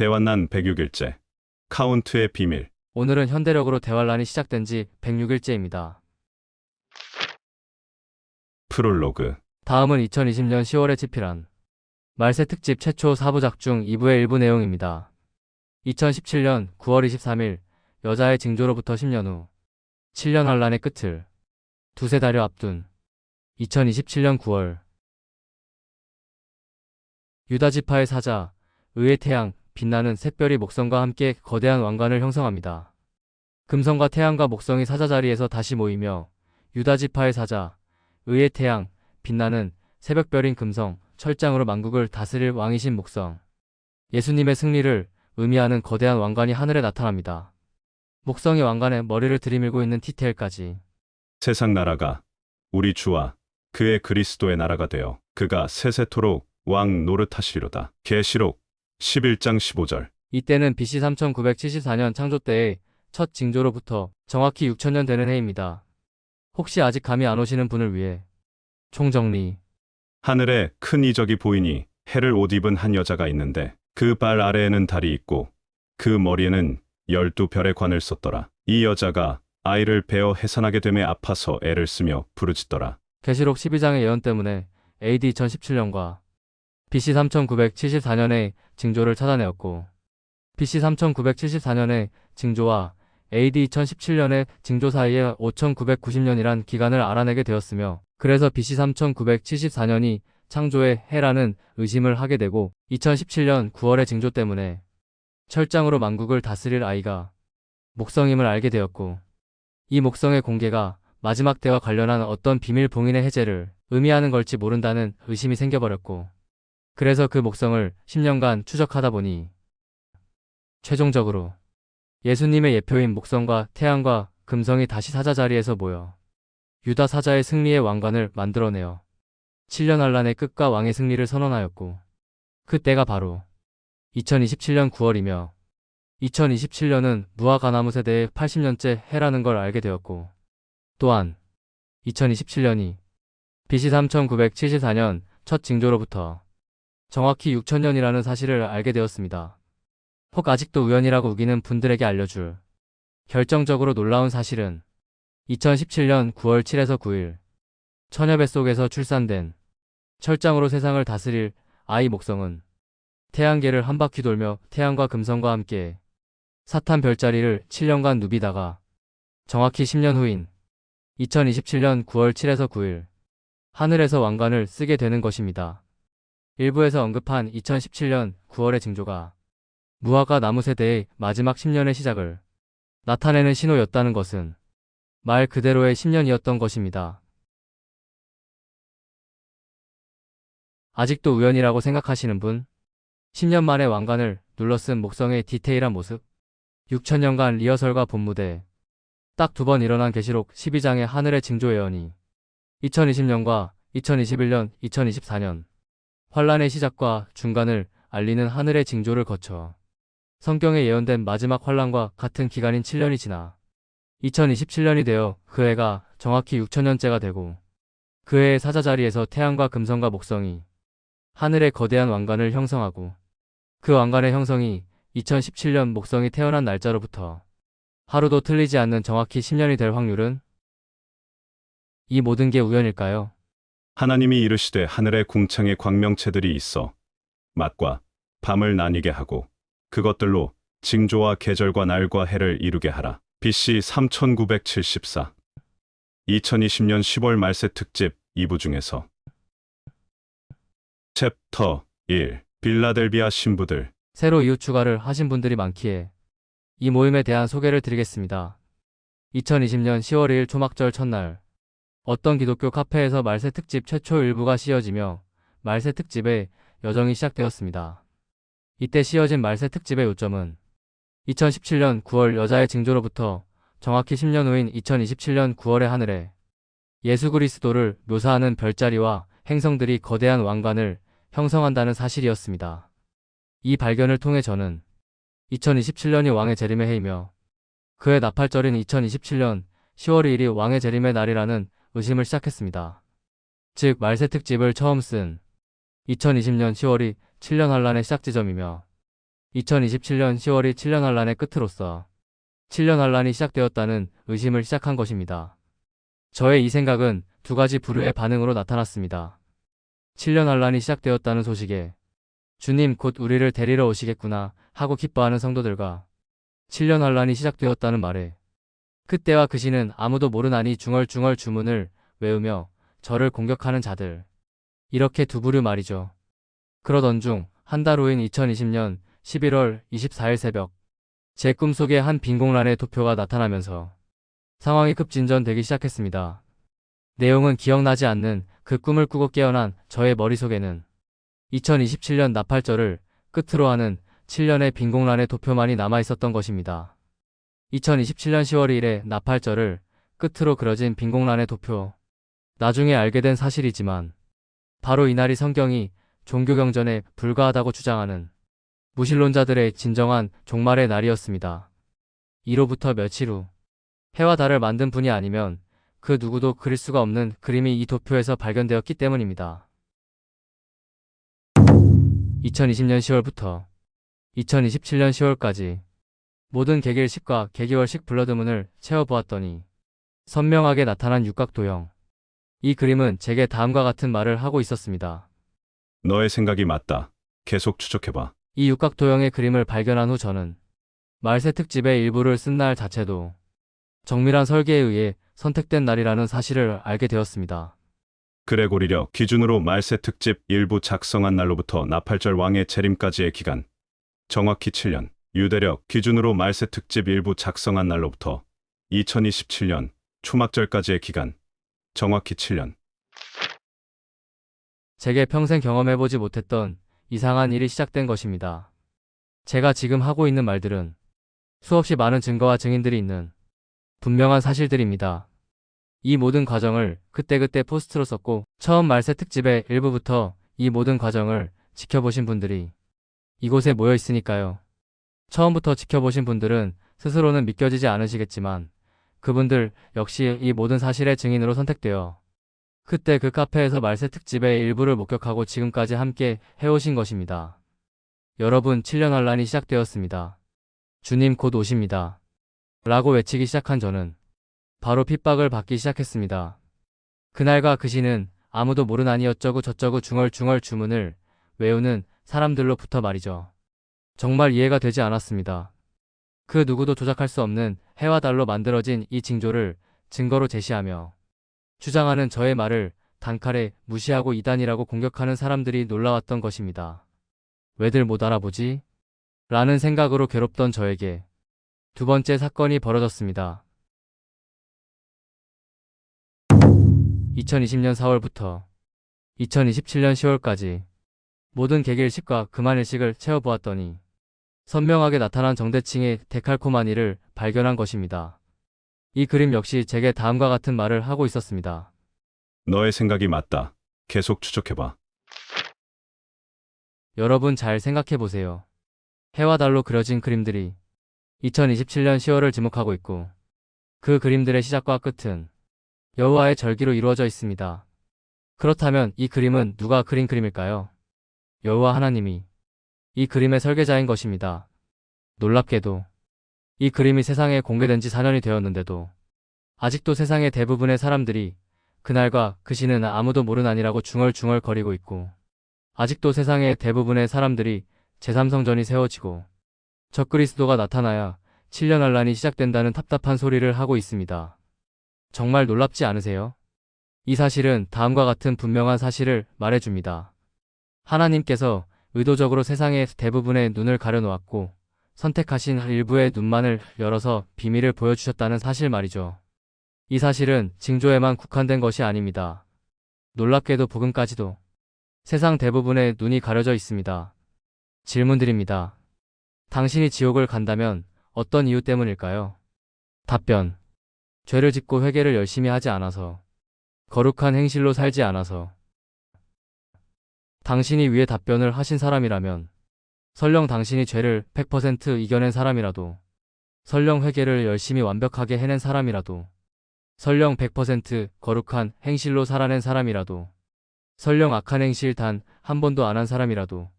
대환란 106일째. 카운트의 비밀. 오늘은 현대력으로 대환란이 시작된 지 106일째입니다. 프롤로그. 다음은 2020년 10월에 집필한 말세 특집 최초 4부작 중 2부의 일부 내용입니다. 2017년 9월 23일 여자의 징조로부터 10년 후 7년 환란의 끝을 두세 달여 앞둔 2027년 9월 유다지파의 사자, 의의 태양, 빛나는 샛별이 목성과 함께 거대한 왕관을 형성합니다. 금성과 태양과 목성이 사자 자리에서 다시 모이며 유다지파의 사자, 의의 태양, 빛나는 새벽별인 금성, 철장으로 만국을 다스릴 왕이신 목성, 예수님의 승리를 의미하는 거대한 왕관이 하늘에 나타납니다. 목성이 왕관에 머리를 들이밀고 있는 디테일까지. 세상 나라가 우리 주와 그의 그리스도의 나라가 되어 그가 세세토록 왕 노릇하시리로다. 계시록 11장 15절. 이때는 BC 3974년 창조 때의 첫 징조로부터 정확히 6000년 되는 해입니다. 혹시 아직 감이 안 오시는 분을 위해 총정리. 하늘에 큰 이적이 보이니 해를 옷 입은 한 여자가 있는데 그 발 아래에는 달이 있고 그 머리에는 12별의 관을 썼더라. 이 여자가 아이를 베어 해산하게 됨에 아파서 애를 쓰며 부르짖더라. 계시록 12장의 예언 때문에 AD 2017년과 BC 3974년의 징조를 찾아내었고 BC 3974년의 징조와 AD 2017년의 징조 사이에 5990년이란 기간을 알아내게 되었으며 그래서 BC 3974년이 창조의 해라는 의심을 하게 되고 2017년 9월의 징조 때문에 철장으로 만국을 다스릴 아이가 목성임을 알게 되었고 이 목성의 공개가 마지막 때와 관련한 어떤 비밀 봉인의 해제를 의미하는 걸지 모른다는 의심이 생겨버렸고 그래서 그 목성을 10년간 추적하다 보니 최종적으로 예수님의 예표인 목성과 태양과 금성이 다시 사자 자리에서 모여 유다 사자의 승리의 왕관을 만들어내어 7년 환란의 끝과 왕의 승리를 선언하였고 그때가 바로 2027년 9월이며 2027년은 무화과나무 세대의 80년째 해라는 걸 알게 되었고 또한 2027년이 BC 3974년 첫 징조로부터 정확히 6000년이라는 사실을 알게 되었습니다. 혹 아직도 우연이라고 우기는 분들에게 알려줄 결정적으로 놀라운 사실은 2017년 9월 7에서 9일 처녀 뱃속에서 출산된 철장으로 세상을 다스릴 아이 목성은 태양계를 한 바퀴 돌며 태양과 금성과 함께 사탄 별자리를 7년간 누비다가 정확히 10년 후인 2027년 9월 7에서 9일 하늘에서 왕관을 쓰게 되는 것입니다. 일부에서 언급한 2017년 9월의 징조가 무화과 나무 세대의 마지막 10년의 시작을 나타내는 신호였다는 것은 말 그대로의 10년이었던 것입니다. 아직도 우연이라고 생각하시는 분? 10년 만에 왕관을 눌러쓴 목성의 디테일한 모습? 6000년간 리허설과 본무대, 딱 두 번 일어난 계시록 12장의 하늘의 징조 예언이 2020년과 2021년, 2024년 환란의 시작과 중간을 알리는 하늘의 징조를 거쳐 성경에 예언된 마지막 환란과 같은 기간인 7년이 지나 2027년이 되어 그 해가 정확히 6000년째가 되고 그 해의 사자 자리에서 태양과 금성과 목성이 하늘의 거대한 왕관을 형성하고 그 왕관의 형성이 2017년 목성이 태어난 날짜로부터 하루도 틀리지 않는 정확히 10년이 될 확률은? 이 모든 게 우연일까요? 하나님이 이르시되 하늘에 궁창에 광명체들이 있어 낮과 밤을 나뉘게 하고 그것들로 징조와 계절과 날과 해를 이루게 하라. BC 3974. 2020년 10월 말세 특집 2부 중에서 챕터 1. 빌라델비아 신부들. 새로 이웃 추가를 하신 분들이 많기에 이 모임에 대한 소개를 드리겠습니다. 2020년 10월 2일 초막절 첫날 어떤 기독교 카페에서 말세 특집 최초 일부가 씌어지며 말세 특집의 여정이 시작되었습니다. 이때 씌어진 말세 특집의 요점은 2017년 9월 여자의 징조로부터 정확히 10년 후인 2027년 9월의 하늘에 예수 그리스도를 묘사하는 별자리와 행성들이 거대한 왕관을 형성한다는 사실이었습니다. 이 발견을 통해 저는 2027년이 왕의 재림의 해이며 그해 나팔절인 2027년 10월 2일이 왕의 재림의 날이라는 의심을 시작했습니다. 즉 말세 특집을 처음 쓴 2020년 10월이 7년 환란의 시작 지점이며 2027년 10월이 7년 환란의 끝으로서 7년 환란이 시작되었다는 의심을 시작한 것입니다. 저의 이 생각은 두 가지 부류의 반응으로 나타났습니다. 7년 환란이 시작되었다는 소식에 주님 곧 우리를 데리러 오시겠구나 하고 기뻐하는 성도들과 7년 환란이 시작되었다는 말에 그때와 그 시는 아무도 모르나니 중얼중얼 주문을 외우며 저를 공격하는 자들. 이렇게 두 부류 말이죠. 그러던 중 한 달 후인 2020년 11월 24일 새벽 제 꿈속에 한 빈공란의 도표가 나타나면서 상황이 급진전되기 시작했습니다. 내용은 기억나지 않는 그 꿈을 꾸고 깨어난 저의 머릿속에는 2027년 나팔절을 끝으로 하는 7년의 빈공란의 도표만이 남아있었던 것입니다. 2027년 10월 1일에 나팔절을 끝으로 그려진 빈공란의 도표. 나중에 알게 된 사실이지만 바로 이날이 성경이 종교경전에 불과하다고 주장하는 무신론자들의 진정한 종말의 날이었습니다. 이로부터 며칠 후 해와 달을 만든 분이 아니면 그 누구도 그릴 수가 없는 그림이 이 도표에서 발견되었기 때문입니다. 2020년 10월부터 2027년 10월까지 모든 개길식과 개기월식 블러드문을 채워보았더니 선명하게 나타난 육각도형. 이 그림은 제게 다음과 같은 말을 하고 있었습니다. 너의 생각이 맞다. 계속 추적해봐. 이 육각도형의 그림을 발견한 후 저는 말세 특집의 일부를 쓴 날 자체도 정밀한 설계에 의해 선택된 날이라는 사실을 알게 되었습니다. 그레고리력 기준으로 말세 특집 일부 작성한 날로부터 나팔절 왕의 재림까지의 기간. 정확히 7년. 유대력 기준으로 말세 특집 일부 작성한 날로부터 2027년 초막절까지의 기간. 정확히 7년. 제게 평생 경험해보지 못했던 이상한 일이 시작된 것입니다. 제가 지금 하고 있는 말들은 수없이 많은 증거와 증인들이 있는 분명한 사실들입니다. 이 모든 과정을 그때그때 포스트로 썼고 처음 말세 특집의 일부부터 이 모든 과정을 지켜보신 분들이 이곳에 모여 있으니까요. 처음부터 지켜보신 분들은 스스로는 믿겨지지 않으시겠지만 그분들 역시 이 모든 사실의 증인으로 선택되어 그때 그 카페에서 말세 특집의 일부를 목격하고 지금까지 함께 해오신 것입니다. 여러분 7년 환란이 시작되었습니다. 주님 곧 오십니다. 라고 외치기 시작한 저는 바로 핍박을 받기 시작했습니다. 그날과 그 시는 아무도 모르나니 어쩌고 저쩌고 중얼중얼 주문을 외우는 사람들로부터 말이죠. 정말 이해가 되지 않았습니다. 그 누구도 조작할 수 없는 해와 달로 만들어진 이 징조를 증거로 제시하며 주장하는 저의 말을 단칼에 무시하고 이단이라고 공격하는 사람들이 놀라웠던 것입니다. 왜들 못 알아보지? 라는 생각으로 괴롭던 저에게 두 번째 사건이 벌어졌습니다. 2020년 4월부터 2027년 10월까지 모든 개길식과 금한일식을 채워보았더니 선명하게 나타난 정대칭의 데칼코마니를 발견한 것입니다. 이 그림 역시 제게 다음과 같은 말을 하고 있었습니다. 너의 생각이 맞다. 계속 추적해봐. 여러분 잘 생각해보세요. 해와 달로 그려진 그림들이 2027년 10월을 지목하고 있고 그 그림들의 시작과 끝은 여호와의 절기로 이루어져 있습니다. 그렇다면 이 그림은 누가 그린 그림일까요? 여호와 하나님이 이 그림의 설계자인 것입니다. 놀랍게도 이 그림이 세상에 공개된 지 4년이 되었는데도 아직도 세상의 대부분의 사람들이 그날과 그 시는 아무도 모르나니라고 중얼중얼거리고 있고 아직도 세상의 대부분의 사람들이 제3성전이 세워지고 적그리스도가 나타나야 7년 환란이 시작된다는 답답한 소리를 하고 있습니다. 정말 놀랍지 않으세요? 이 사실은 다음과 같은 분명한 사실을 말해줍니다. 하나님께서 의도적으로 세상의 대부분의 눈을 가려놓았고 선택하신 일부의 눈만을 열어서 비밀을 보여주셨다는 사실 말이죠. 이 사실은 징조에만 국한된 것이 아닙니다. 놀랍게도 복음까지도 세상 대부분의 눈이 가려져 있습니다. 질문드립니다. 당신이 지옥을 간다면 어떤 이유 때문일까요? 답변. 죄를 짓고 회개를 열심히 하지 않아서, 거룩한 행실로 살지 않아서. 당신이 위에 답변을 하신 사람이라면 설령 당신이 죄를 100% 이겨낸 사람이라도, 설령 회개를 열심히 완벽하게 해낸 사람이라도, 설령 100% 거룩한 행실로 살아낸 사람이라도, 설령 악한 행실 단 한 번도 안 한 사람이라도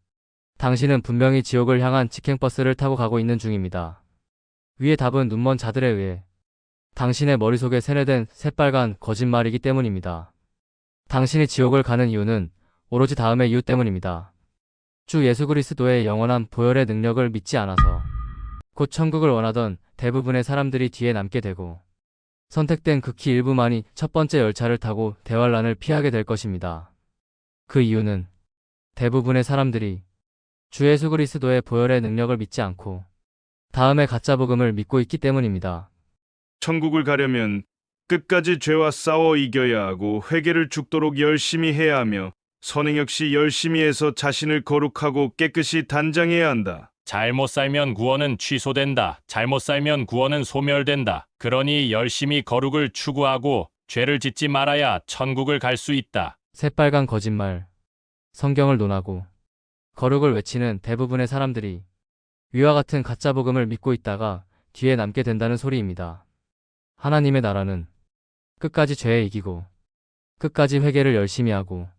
당신은 분명히 지옥을 향한 직행버스를 타고 가고 있는 중입니다. 위의 답은 눈먼 자들에 의해 당신의 머릿속에 세뇌된 새빨간 거짓말이기 때문입니다. 당신이 지옥을 가는 이유는 오로지 다음의 이유 때문입니다. 주 예수 그리스도의 영원한 보혈의 능력을 믿지 않아서 곧 천국을 원하던 대부분의 사람들이 뒤에 남게 되고 선택된 극히 일부만이 첫 번째 열차를 타고 대환란을 피하게 될 것입니다. 그 이유는 대부분의 사람들이 주 예수 그리스도의 보혈의 능력을 믿지 않고 다음의 가짜 복음을 믿고 있기 때문입니다. 천국을 가려면 끝까지 죄와 싸워 이겨야 하고 회개를 죽도록 열심히 해야 하며 선행 역시 열심히 해서 자신을 거룩하고 깨끗이 단장해야 한다. 잘못 살면 구원은 취소된다. 잘못 살면 구원은 소멸된다. 그러니 열심히 거룩을 추구하고 죄를 짓지 말아야 천국을 갈 수 있다. 새빨간 거짓말, 성경을 논하고 거룩을 외치는 대부분의 사람들이 위와 같은 가짜 복음을 믿고 있다가 뒤에 남게 된다는 소리입니다. 하나님의 나라는 끝까지 죄에 이기고 끝까지 회개를 열심히 하고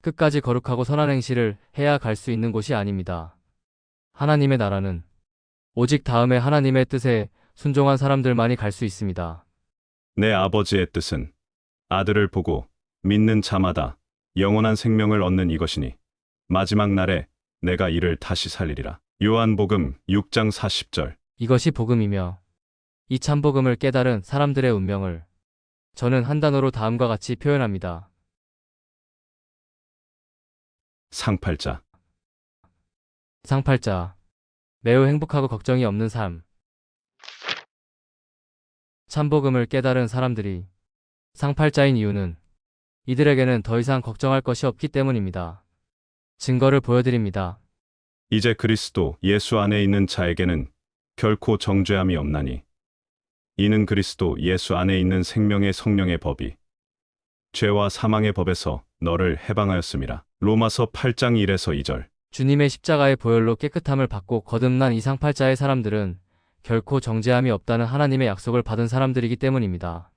끝까지 거룩하고 선한 행실을 해야 갈 수 있는 곳이 아닙니다. 하나님의 나라는 오직 다음에 하나님의 뜻에 순종한 사람들만이 갈 수 있습니다. 내 아버지의 뜻은 아들을 보고 믿는 자마다 영원한 생명을 얻는 이것이니 마지막 날에 내가 이를 다시 살리리라. 요한복음 6장 40절. 이것이 복음이며 이 참복음을 깨달은 사람들의 운명을 저는 한 단어로 다음과 같이 표현합니다. 상팔자. 상팔자. 매우 행복하고 걱정이 없는 삶. 참복음을 깨달은 사람들이 상팔자인 이유는 이들에게는 더 이상 걱정할 것이 없기 때문입니다. 증거를 보여드립니다. 이제 그리스도 예수 안에 있는 자에게는 결코 정죄함이 없나니 이는 그리스도 예수 안에 있는 생명의 성령의 법이 죄와 사망의 법에서 너를 해방하였음이라. 로마서 8장 1에서 2절. 주님의 십자가의 보혈로 깨끗함을 받고 거듭난 이 상팔자의 사람들은 결코 정죄함이 없다는 하나님의 약속을 받은 사람들이기 때문입니다.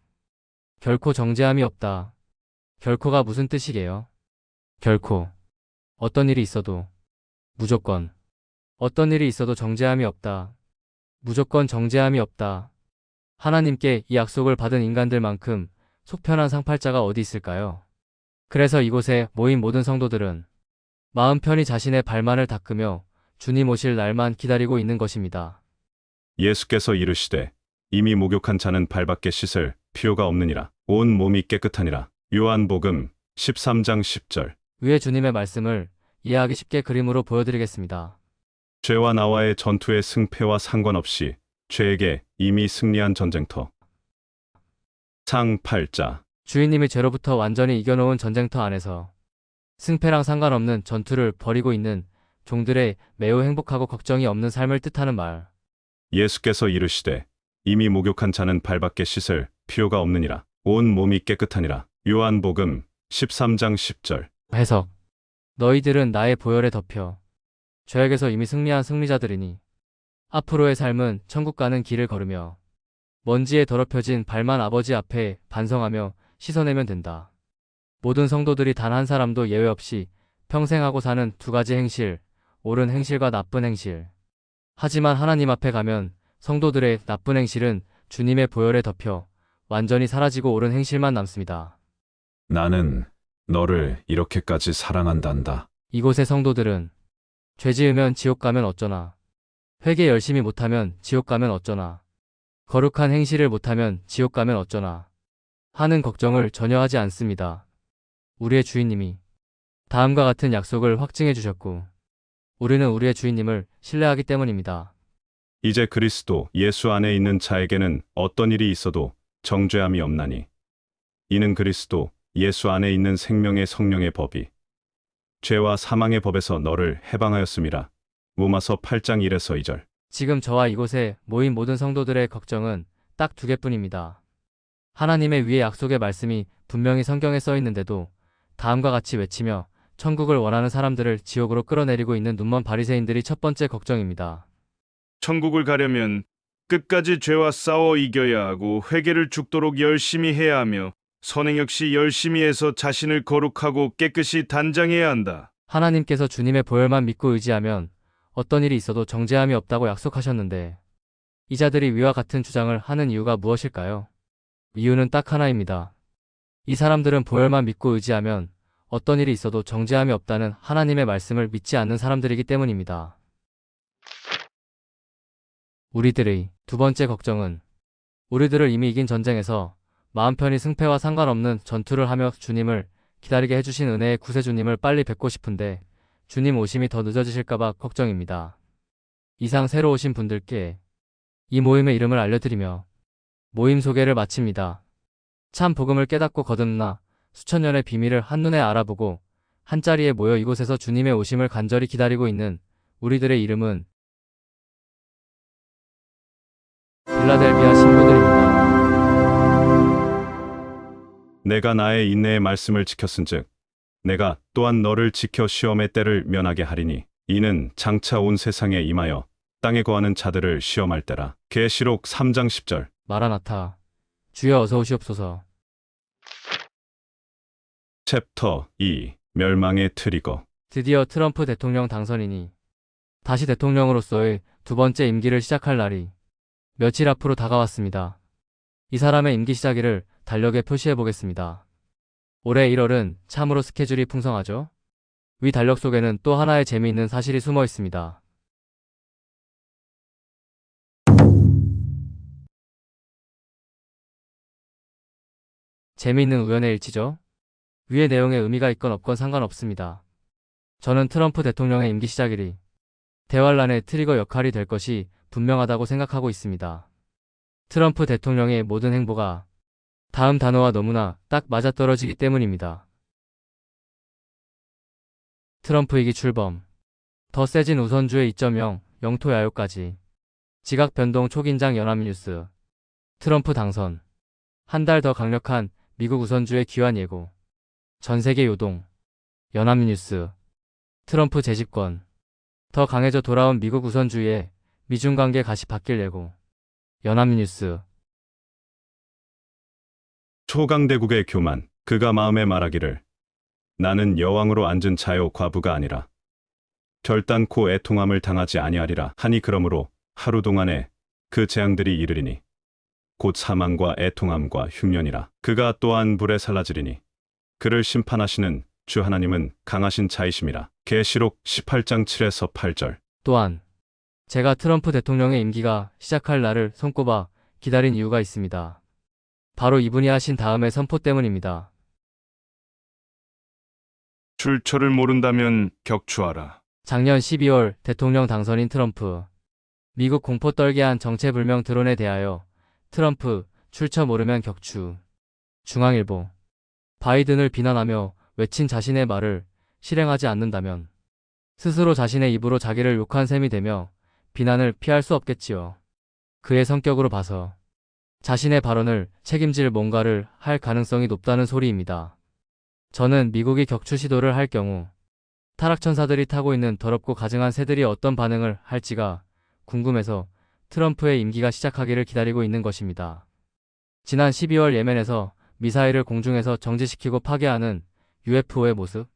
결코 정죄함이 없다. 결코가 무슨 뜻이게요? 결코. 어떤 일이 있어도 무조건. 어떤 일이 있어도 정죄함이 없다. 무조건 정죄함이 없다. 하나님께 이 약속을 받은 인간들만큼 속 편한 상팔자가 어디 있을까요? 그래서 이곳에 모인 모든 성도들은 마음 편히 자신의 발만을 닦으며 주님 오실 날만 기다리고 있는 것입니다. 예수께서 이르시되 이미 목욕한 자는 발밖에 씻을 필요가 없느니라. 온 몸이 깨끗하니라. 요한복음 13장 10절. 위에 주님의 말씀을 이해하기 쉽게 그림으로 보여드리겠습니다. 죄와 나와의 전투의 승패와 상관없이 죄에게 이미 승리한 전쟁터. 상팔자. 주인님이 죄로부터 완전히 이겨놓은 전쟁터 안에서 승패랑 상관없는 전투를 벌이고 있는 종들의 매우 행복하고 걱정이 없는 삶을 뜻하는 말. 예수께서 이르시되 이미 목욕한 자는 발밖에 씻을 필요가 없느니라. 온 몸이 깨끗하니라. 요한복음 13장 10절. 해석. 너희들은 나의 보혈에 덮여 죄악에서 이미 승리한 승리자들이니 앞으로의 삶은 천국 가는 길을 걸으며 먼지에 더럽혀진 발만 아버지 앞에 반성하며 씻어내면 된다. 모든 성도들이 단 한 사람도 예외 없이 평생 하고 사는 두 가지 행실, 옳은 행실과 나쁜 행실. 하지만 하나님 앞에 가면 성도들의 나쁜 행실은 주님의 보혈에 덮여 완전히 사라지고 옳은 행실만 남습니다. 나는 너를 이렇게까지 사랑한단다. 이곳의 성도들은 죄 지으면 지옥 가면 어쩌나, 회개 열심히 못하면 지옥 가면 어쩌나, 거룩한 행실을 못하면 지옥 가면 어쩌나 하는 걱정을 전혀 하지 않습니다. 우리의 주인님이 다음과 같은 약속을 확증해 주셨고 우리는 우리의 주인님을 신뢰하기 때문입니다. 이제 그리스도 예수 안에 있는 자에게는 어떤 일이 있어도 정죄함이 없나니 이는 그리스도 예수 안에 있는 생명의 성령의 법이 죄와 사망의 법에서 너를 해방하였음이라. 로마서 8장 1에서 2절. 지금 저와 이곳에 모인 모든 성도들의 걱정은 딱 두 개뿐입니다. 하나님의 위의 약속의 말씀이 분명히 성경에 써 있는데도 다음과 같이 외치며 천국을 원하는 사람들을 지옥으로 끌어내리고 있는 눈먼 바리새인들이 첫 번째 걱정입니다. 천국을 가려면 끝까지 죄와 싸워 이겨야 하고 회개를 죽도록 열심히 해야 하며 선행 역시 열심히 해서 자신을 거룩하고 깨끗이 단장해야 한다. 하나님께서 주님의 보혈만 믿고 의지하면 어떤 일이 있어도 정죄함이 없다고 약속하셨는데 이 자들이 위와 같은 주장을 하는 이유가 무엇일까요? 이유는 딱 하나입니다. 이 사람들은 보혈만 믿고 의지하면 어떤 일이 있어도 정죄함이 없다는 하나님의 말씀을 믿지 않는 사람들이기 때문입니다. 우리들의 두 번째 걱정은 우리들을 이미 이긴 전쟁에서 마음 편히 승패와 상관없는 전투를 하며 주님을 기다리게 해주신 은혜의 구세주님을 빨리 뵙고 싶은데 주님 오심이 더 늦어지실까봐 걱정입니다. 이상 새로 오신 분들께 이 모임의 이름을 알려드리며 모임 소개를 마칩니다. 참 복음을 깨닫고 거듭나 수천 년의 비밀을 한눈에 알아보고 한자리에 모여 이곳에서 주님의 오심을 간절히 기다리고 있는 우리들의 이름은 빌라델비아 신부들입니다. 내가 나의 인내의 말씀을 지켰은즉 내가 또한 너를 지켜 시험의 때를 면하게 하리니 이는 장차 온 세상에 임하여 땅에 거하는 자들을 시험할 때라. 계시록 3장 10절. 마라나타 주여 어서 오시옵소서. 챕터 2 멸망의 트리거. 드디어 트럼프 대통령 당선이니 다시 대통령으로서의 두 번째 임기를 시작할 날이 며칠 앞으로 다가왔습니다. 이 사람의 임기 시작일을 달력에 표시해 보겠습니다. 올해 1월은 참으로 스케줄이 풍성하죠? 위 달력 속에는 또 하나의 재미있는 사실이 숨어 있습니다. 재미있는 우연의 일치죠? 위의 내용에 의미가 있건 없건 상관없습니다. 저는 트럼프 대통령의 임기 시작일이 대환란의 트리거 역할이 될 것이 분명하다고 생각하고 있습니다. 트럼프 대통령의 모든 행보가 다음 단어와 너무나 딱 맞아떨어지기 때문입니다. 트럼프 이기 출범, 더 세진 우선주의 2.0, 영토 야요까지, 지각 변동 초긴장 연합뉴스, 트럼프 당선, 한 달 더 강력한 미국 우선주의 귀환 예고, 전세계 요동, 연합뉴스, 트럼프 재집권, 더 강해져 돌아온 미국 우선주의에 미중 관계 가시 바뀔 예고, 연합뉴스. 초강대국의 교만. 그가 마음에 말하기를 나는 여왕으로 앉은 자요 과부가 아니라 결단코 애통함을 당하지 아니하리라 하니 그러므로 하루 동안에 그 재앙들이 이르리니 곧 사망과 애통함과 흉년이라. 그가 또한 불에 살라지리니 그를 심판하시는 주 하나님은 강하신 자이심이라. 계시록 18장 7에서 8절. 또한 제가 트럼프 대통령의 임기가 시작할 날을 손꼽아 기다린 이유가 있습니다. 바로 이분이 하신 다음의 선포 때문입니다. 출처를 모른다면 격추하라. 작년 12월 대통령 당선인 트럼프. 미국 공포 떨게 한 정체불명 드론에 대하여 트럼프 출처 모르면 격추. 중앙일보. 바이든을 비난하며 외친 자신의 말을 실행하지 않는다면 스스로 자신의 입으로 자기를 욕한 셈이 되며 비난을 피할 수 없겠지요. 그의 성격으로 봐서 자신의 발언을 책임질 뭔가를 할 가능성이 높다는 소리입니다. 저는 미국이 격추 시도를 할 경우 타락천사들이 타고 있는 더럽고 가증한 새들이 어떤 반응을 할지가 궁금해서 트럼프의 임기가 시작하기를 기다리고 있는 것입니다. 지난 12월 예멘에서 미사일을 공중에서 정지시키고 파괴하는 UFO의 모습?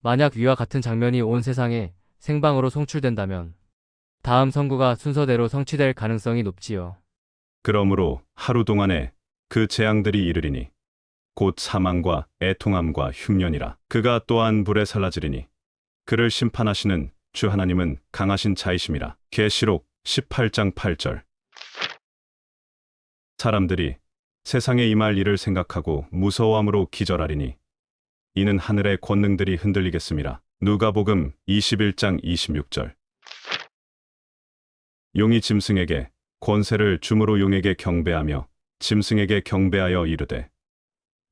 만약 위와 같은 장면이 온 세상에 생방으로 송출된다면 다음 선구가 순서대로 성취될 가능성이 높지요. 그러므로 하루 동안에 그 재앙들이 이르리니 곧 사망과 애통함과 흉년이라. 그가 또한 불에 살라지리니 그를 심판하시는 주 하나님은 강하신 자이심이라. 계시록 18장 8절. 사람들이 세상에 임할 일을 생각하고 무서워함으로 기절하리니 이는 하늘의 권능들이 흔들리겠습니다. 누가복음 21장 26절. 용이 짐승에게 권세를 주므로 용에게 경배하며 짐승에게 경배하여 이르되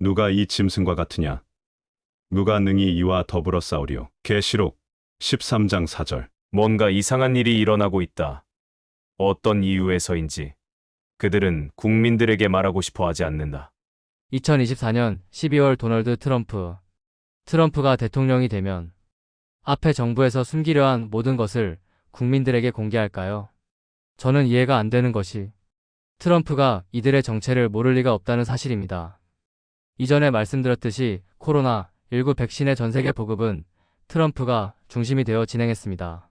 누가 이 짐승과 같으냐? 누가 능히 이와 더불어 싸우리요? 계시록 13장 4절. 뭔가 이상한 일이 일어나고 있다. 어떤 이유에서인지 그들은 국민들에게 말하고 싶어 하지 않는다. 2024년 12월 도널드 트럼프. 트럼프가 대통령이 되면 앞에 정부에서 숨기려 한 모든 것을 국민들에게 공개할까요? 저는 이해가 안 되는 것이 트럼프가 이들의 정체를 모를 리가 없다는 사실입니다. 이전에 말씀드렸듯이 코로나19 백신의 전 세계 보급은 트럼프가 중심이 되어 진행했습니다.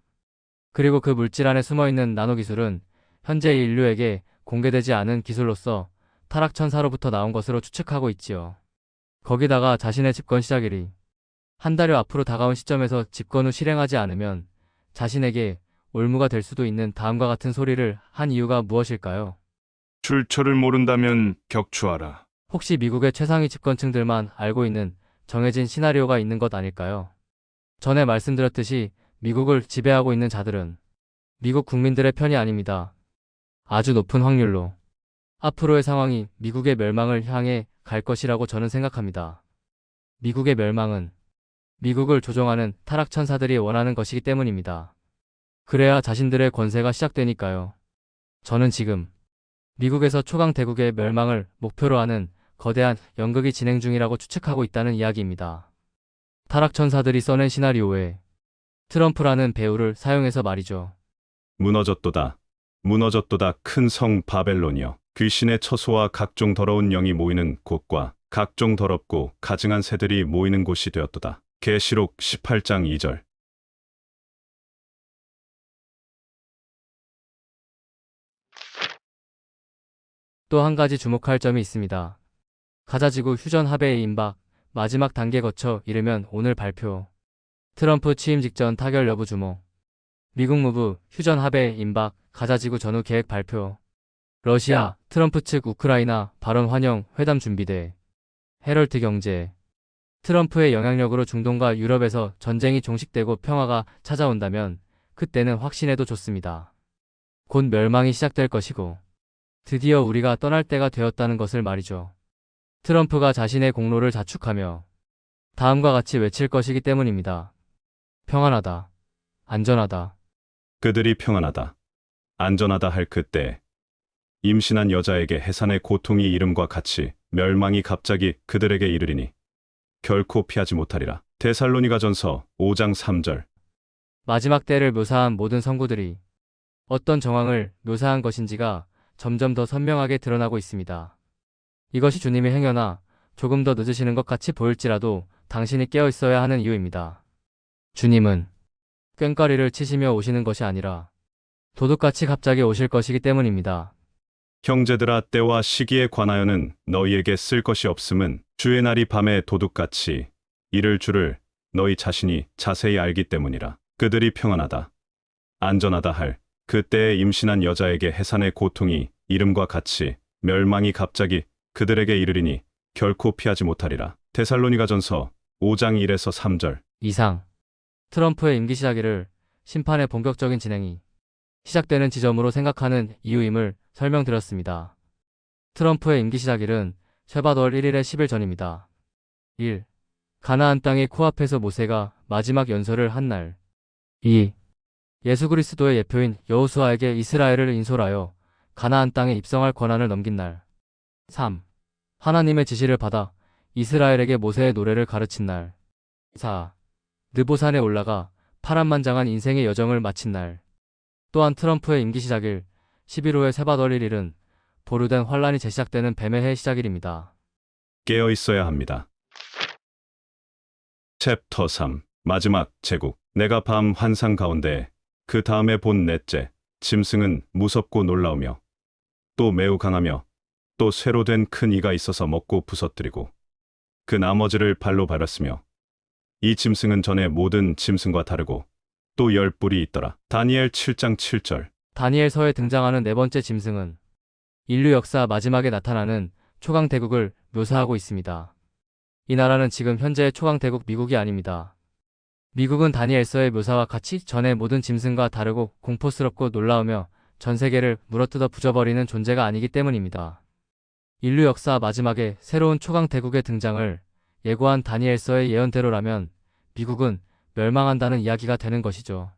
그리고 그 물질 안에 숨어있는 나노기술은 현재 인류에게 공개되지 않은 기술로서 타락천사로부터 나온 것으로 추측하고 있지요. 거기다가 자신의 집권 시작일이 한 달여 앞으로 다가온 시점에서 집권 후 실행하지 않으면 자신에게 올무가 될 수도 있는 다음과 같은 소리를 한 이유가 무엇일까요? 출처를 모른다면 격추하라. 혹시 미국의 최상위 집권층들만 알고 있는 정해진 시나리오가 있는 것 아닐까요? 전에 말씀드렸듯이 미국을 지배하고 있는 자들은 미국 국민들의 편이 아닙니다. 아주 높은 확률로 앞으로의 상황이 미국의 멸망을 향해 갈 것이라고 저는 생각합니다. 미국의 멸망은 미국을 조종하는 타락천사들이 원하는 것이기 때문입니다. 그래야 자신들의 권세가 시작되니까요. 저는 지금 미국에서 초강대국의 멸망을 목표로 하는 거대한 연극이 진행 중이라고 추측하고 있다는 이야기입니다. 타락천사들이 써낸 시나리오에 트럼프라는 배우를 사용해서 말이죠. 무너졌도다. 무너졌도다. 큰 성 바벨론이여. 귀신의 처소와 각종 더러운 영이 모이는 곳과 각종 더럽고 가증한 새들이 모이는 곳이 되었도다. 계시록 18장 2절. 또 한 가지 주목할 점이 있습니다. 가자지구 휴전 합의의 임박, 마지막 단계 거쳐 이르면 오늘 발표. 트럼프 취임 직전 타결 여부 주목. 미국 무브 휴전 합의의 임박, 가자지구 전후 계획 발표. 러시아, 트럼프 측 우크라이나 발언 환영 회담 준비돼. 헤럴드 경제. 트럼프의 영향력으로 중동과 유럽에서 전쟁이 종식되고 평화가 찾아온다면 그때는 확신해도 좋습니다. 곧 멸망이 시작될 것이고 드디어 우리가 떠날 때가 되었다는 것을 말이죠. 트럼프가 자신의 공로를 자축하며 다음과 같이 외칠 것이기 때문입니다. 평안하다. 안전하다. 그들이 평안하다. 안전하다 할 그때 임신한 여자에게 해산의 고통이 이름과 같이 멸망이 갑자기 그들에게 이르리니 결코 피하지 못하리라. 데살로니가전서 5장 3절. 마지막 때를 묘사한 모든 선구들이 어떤 정황을 묘사한 것인지가 점점 더 선명하게 드러나고 있습니다. 이것이 주님의 행여나 조금 더 늦으시는 것 같이 보일지라도 당신이 깨어 있어야 하는 이유입니다. 주님은 꽹과리를 치시며 오시는 것이 아니라 도둑같이 갑자기 오실 것이기 때문입니다. 형제들아, 때와 시기에 관하여는 너희에게 쓸 것이 없음은 주의 날이 밤에 도둑같이 이를 줄을 너희 자신이 자세히 알기 때문이라. 그들이 평안하다. 안전하다 할 그때에 임신한 여자에게 해산의 고통이 이름과 같이 멸망이 갑자기 그들에게 이르리니 결코 피하지 못하리라. 데살로니가전서 5장 1에서 3절. 이상 트럼프의 임기 시작일을 심판의 본격적인 진행이 시작되는 지점으로 생각하는 이유임을 설명드렸습니다. 트럼프의 임기 시작일은 쇠바월 1일의 10일 전입니다. 1. 가나안 땅의 코앞에서 모세가 마지막 연설을 한 날. 2. 예수 그리스도의 예표인 여호수아에게 이스라엘을 인솔하여 가나안 땅에 입성할 권한을 넘긴 날. 3. 하나님의 지시를 받아 이스라엘에게 모세의 노래를 가르친 날. 4. 느보산에 올라가 파란만장한 인생의 여정을 마친 날. 또한 트럼프의 임기 시작일 11호의 쇠바월 1일은 보류된 환란이 재시작되는 뱀의 해 시작일입니다. 깨어 있어야 합니다. 챕터 3. 마지막 제국. 내가 밤 환상 가운데 그 다음에 본 넷째 짐승은 무섭고 놀라우며 또 매우 강하며 또 쇠로 된 큰 이가 있어서 먹고 부서뜨리고 그 나머지를 발로 밟았으며 이 짐승은 전에 모든 짐승과 다르고 또 10뿔이 있더라. 다니엘 7장 7절. 다니엘서에 등장하는 네 번째 짐승은 인류 역사 마지막에 나타나는 초강대국을 묘사하고 있습니다. 이 나라는 지금 현재의 초강대국 미국이 아닙니다. 미국은 다니엘서의 묘사와 같이 전의 모든 짐승과 다르고 공포스럽고 놀라우며 전 세계를 물어뜯어 부숴버리는 존재가 아니기 때문입니다. 인류 역사 마지막에 새로운 초강대국의 등장을 예고한 다니엘서의 예언대로라면 미국은 멸망한다는 이야기가 되는 것이죠.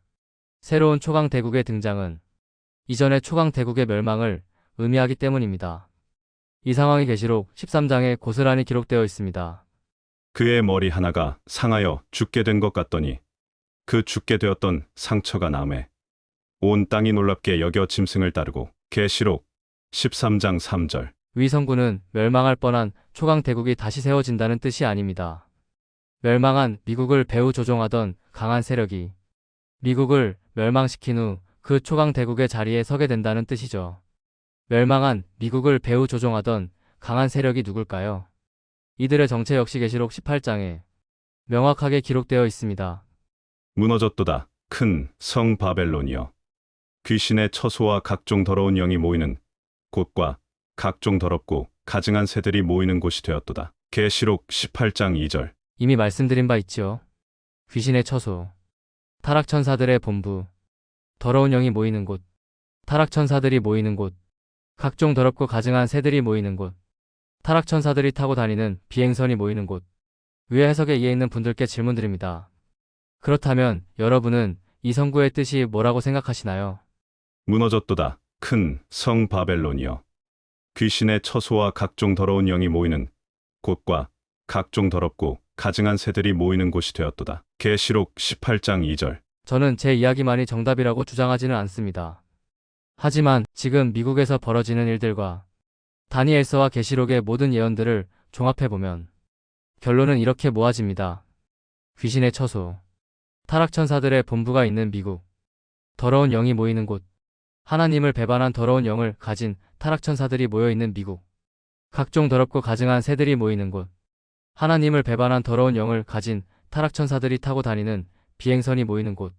새로운 초강대국의 등장은 이전의 초강 대국의 멸망을 의미하기 때문입니다. 이 상황이 계시록 13장에 고스란히 기록되어 있습니다. 그의 머리 하나가 상하여 죽게 된 것 같더니 그 죽게 되었던 상처가 남에 온 땅이 놀랍게 여겨 짐승을 따르고. 계시록 13장 3절. 위성군은 멸망할 뻔한 초강 대국이 다시 세워진다는 뜻이 아닙니다. 멸망한 미국을 배후 조종하던 강한 세력이 미국을 멸망시킨 후 그 초강 대국의 자리에 서게 된다는 뜻이죠. 멸망한 미국을 배후 조종하던 강한 세력이 누굴까요? 이들의 정체 역시 계시록 18장에 명확하게 기록되어 있습니다. 무너졌도다. 큰 성 바벨론이여. 귀신의 처소와 각종 더러운 영이 모이는 곳과 각종 더럽고 가증한 새들이 모이는 곳이 되었도다. 계시록 18장 2절. 이미 말씀드린 바 있지요. 귀신의 처소, 타락천사들의 본부, 더러운 영이 모이는 곳, 타락천사들이 모이는 곳, 각종 더럽고 가증한 새들이 모이는 곳, 타락천사들이 타고 다니는 비행선이 모이는 곳. 위의 해석에 이해 있는 분들께 질문드립니다. 그렇다면 여러분은 이 성구의 뜻이 뭐라고 생각하시나요? 무너졌도다. 큰 성 바벨론이여. 귀신의 처소와 각종 더러운 영이 모이는 곳과 각종 더럽고 가증한 새들이 모이는 곳이 되었도다. 계시록 18장 2절. 저는 제 이야기만이 정답이라고 주장하지는 않습니다. 하지만 지금 미국에서 벌어지는 일들과 다니엘서와 계시록의 모든 예언들을 종합해보면 결론은 이렇게 모아집니다. 귀신의 처소, 타락천사들의 본부가 있는 미국, 더러운 영이 모이는 곳, 하나님을 배반한 더러운 영을 가진 타락천사들이 모여있는 미국, 각종 더럽고 가증한 새들이 모이는 곳, 하나님을 배반한 더러운 영을 가진 타락천사들이 타고 다니는 비행선이 모이는 곳.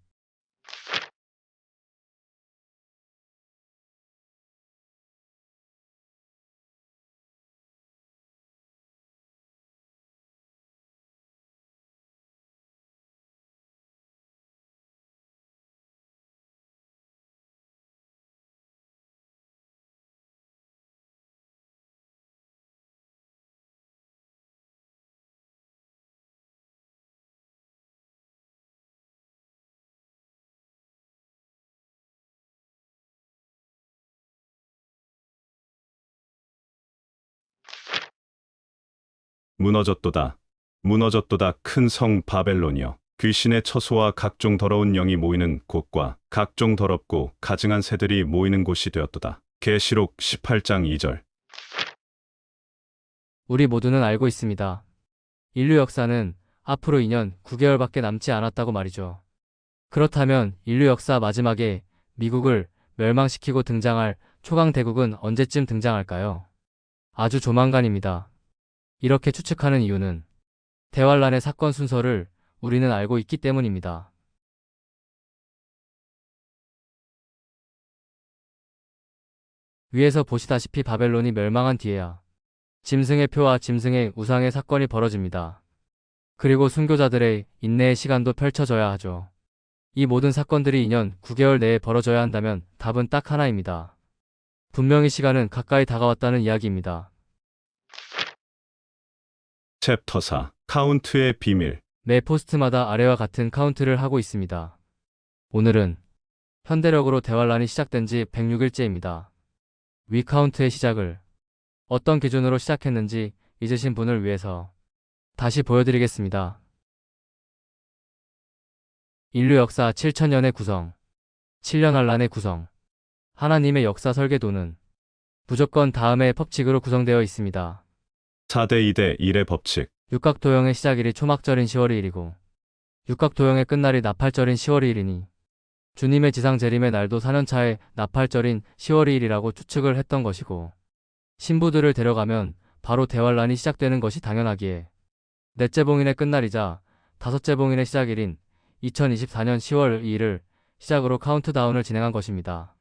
무너졌도다. 무너졌도다. 큰 성 바벨론이여. 귀신의 처소와 각종 더러운 영이 모이는 곳과 각종 더럽고 가증한 새들이 모이는 곳이 되었도다. 계시록 18장 2절. 우리 모두는 알고 있습니다. 인류 역사는 앞으로 2년 9개월밖에 남지 않았다고 말이죠. 그렇다면 인류 역사 마지막에 미국을 멸망시키고 등장할 초강 대국은 언제쯤 등장할까요? 아주 조만간입니다. 이렇게 추측하는 이유는 대환란의 사건 순서를 우리는 알고 있기 때문입니다. 위에서 보시다시피 바벨론이 멸망한 뒤에야 짐승의 표와 짐승의 우상의 사건이 벌어집니다. 그리고 순교자들의 인내의 시간도 펼쳐져야 하죠. 이 모든 사건들이 2년 9개월 내에 벌어져야 한다면 답은 딱 하나입니다. 분명히 시간은 가까이 다가왔다는 이야기입니다. 챕터 4. 카운트의 비밀. 매 포스트마다 아래와 같은 카운트를 하고 있습니다. 오늘은 현대력으로 대환란이 시작된 지 106일째입니다. 위 카운트의 시작을 어떤 기준으로 시작했는지 잊으신 분을 위해서 다시 보여드리겠습니다. 인류 역사 7천년의 구성, 7년 환란의 구성, 하나님의 역사 설계도는 무조건 다음의 법칙으로 구성되어 있습니다. 4대 2대 1의 법칙. 육각도형의 시작일이 초막절인 10월 2일이고 육각도형의 끝날이 나팔절인 10월 2일이니 주님의 지상 재림의 날도 4년차의 나팔절인 10월 2일이라고 추측을 했던 것이고 신부들을 데려가면 바로 대환란이 시작되는 것이 당연하기에 넷째 봉인의 끝날이자 다섯째 봉인의 시작일인 2024년 10월 2일을 시작으로 카운트다운을 진행한 것입니다.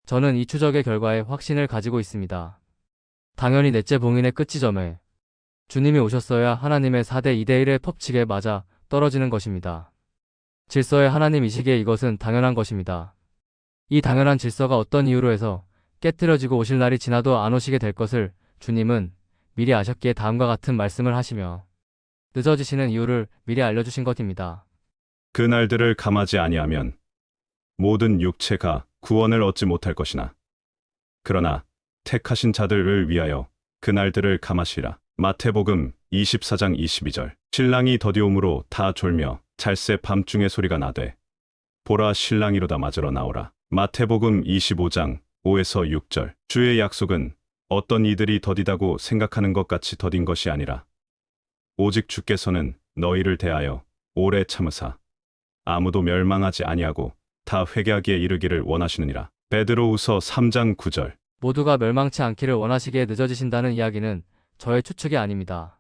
저는 이 추적의 결과에 확신을 가지고 있습니다. 당연히 넷째 봉인의 끝지점에 주님이 오셨어야 하나님의 4대 2대 1의 법칙에 맞아 떨어지는 것입니다. 질서의 하나님이시기에 이것은 당연한 것입니다. 이 당연한 질서가 어떤 이유로 해서 깨뜨려지고 오실 날이 지나도 안 오시게 될 것을 주님은 미리 아셨기에 다음과 같은 말씀을 하시며 늦어지시는 이유를 미리 알려주신 것입니다. 그 날들을 감하지 아니하면 모든 육체가 구원을 얻지 못할 것이나 그러나 택하신 자들을 위하여 그 날들을 감하시라. 마태복음 24장 22절. 신랑이 더디옴으로 다 졸며 잘새 밤중에 소리가 나되 보라 신랑이로다 맞으러 나오라. 마태복음 25장 5에서 6절. 주의 약속은 어떤 이들이 더디다고 생각하는 것 같이 더딘 것이 아니라 오직 주께서는 너희를 대하여 오래 참으사 아무도 멸망하지 아니하고 다 회개하기에 이르기를 원하시느니라. 베드로후서 3장 9절. 모두가 멸망치 않기를 원하시기에 늦어지신다는 이야기는 저의 추측이 아닙니다.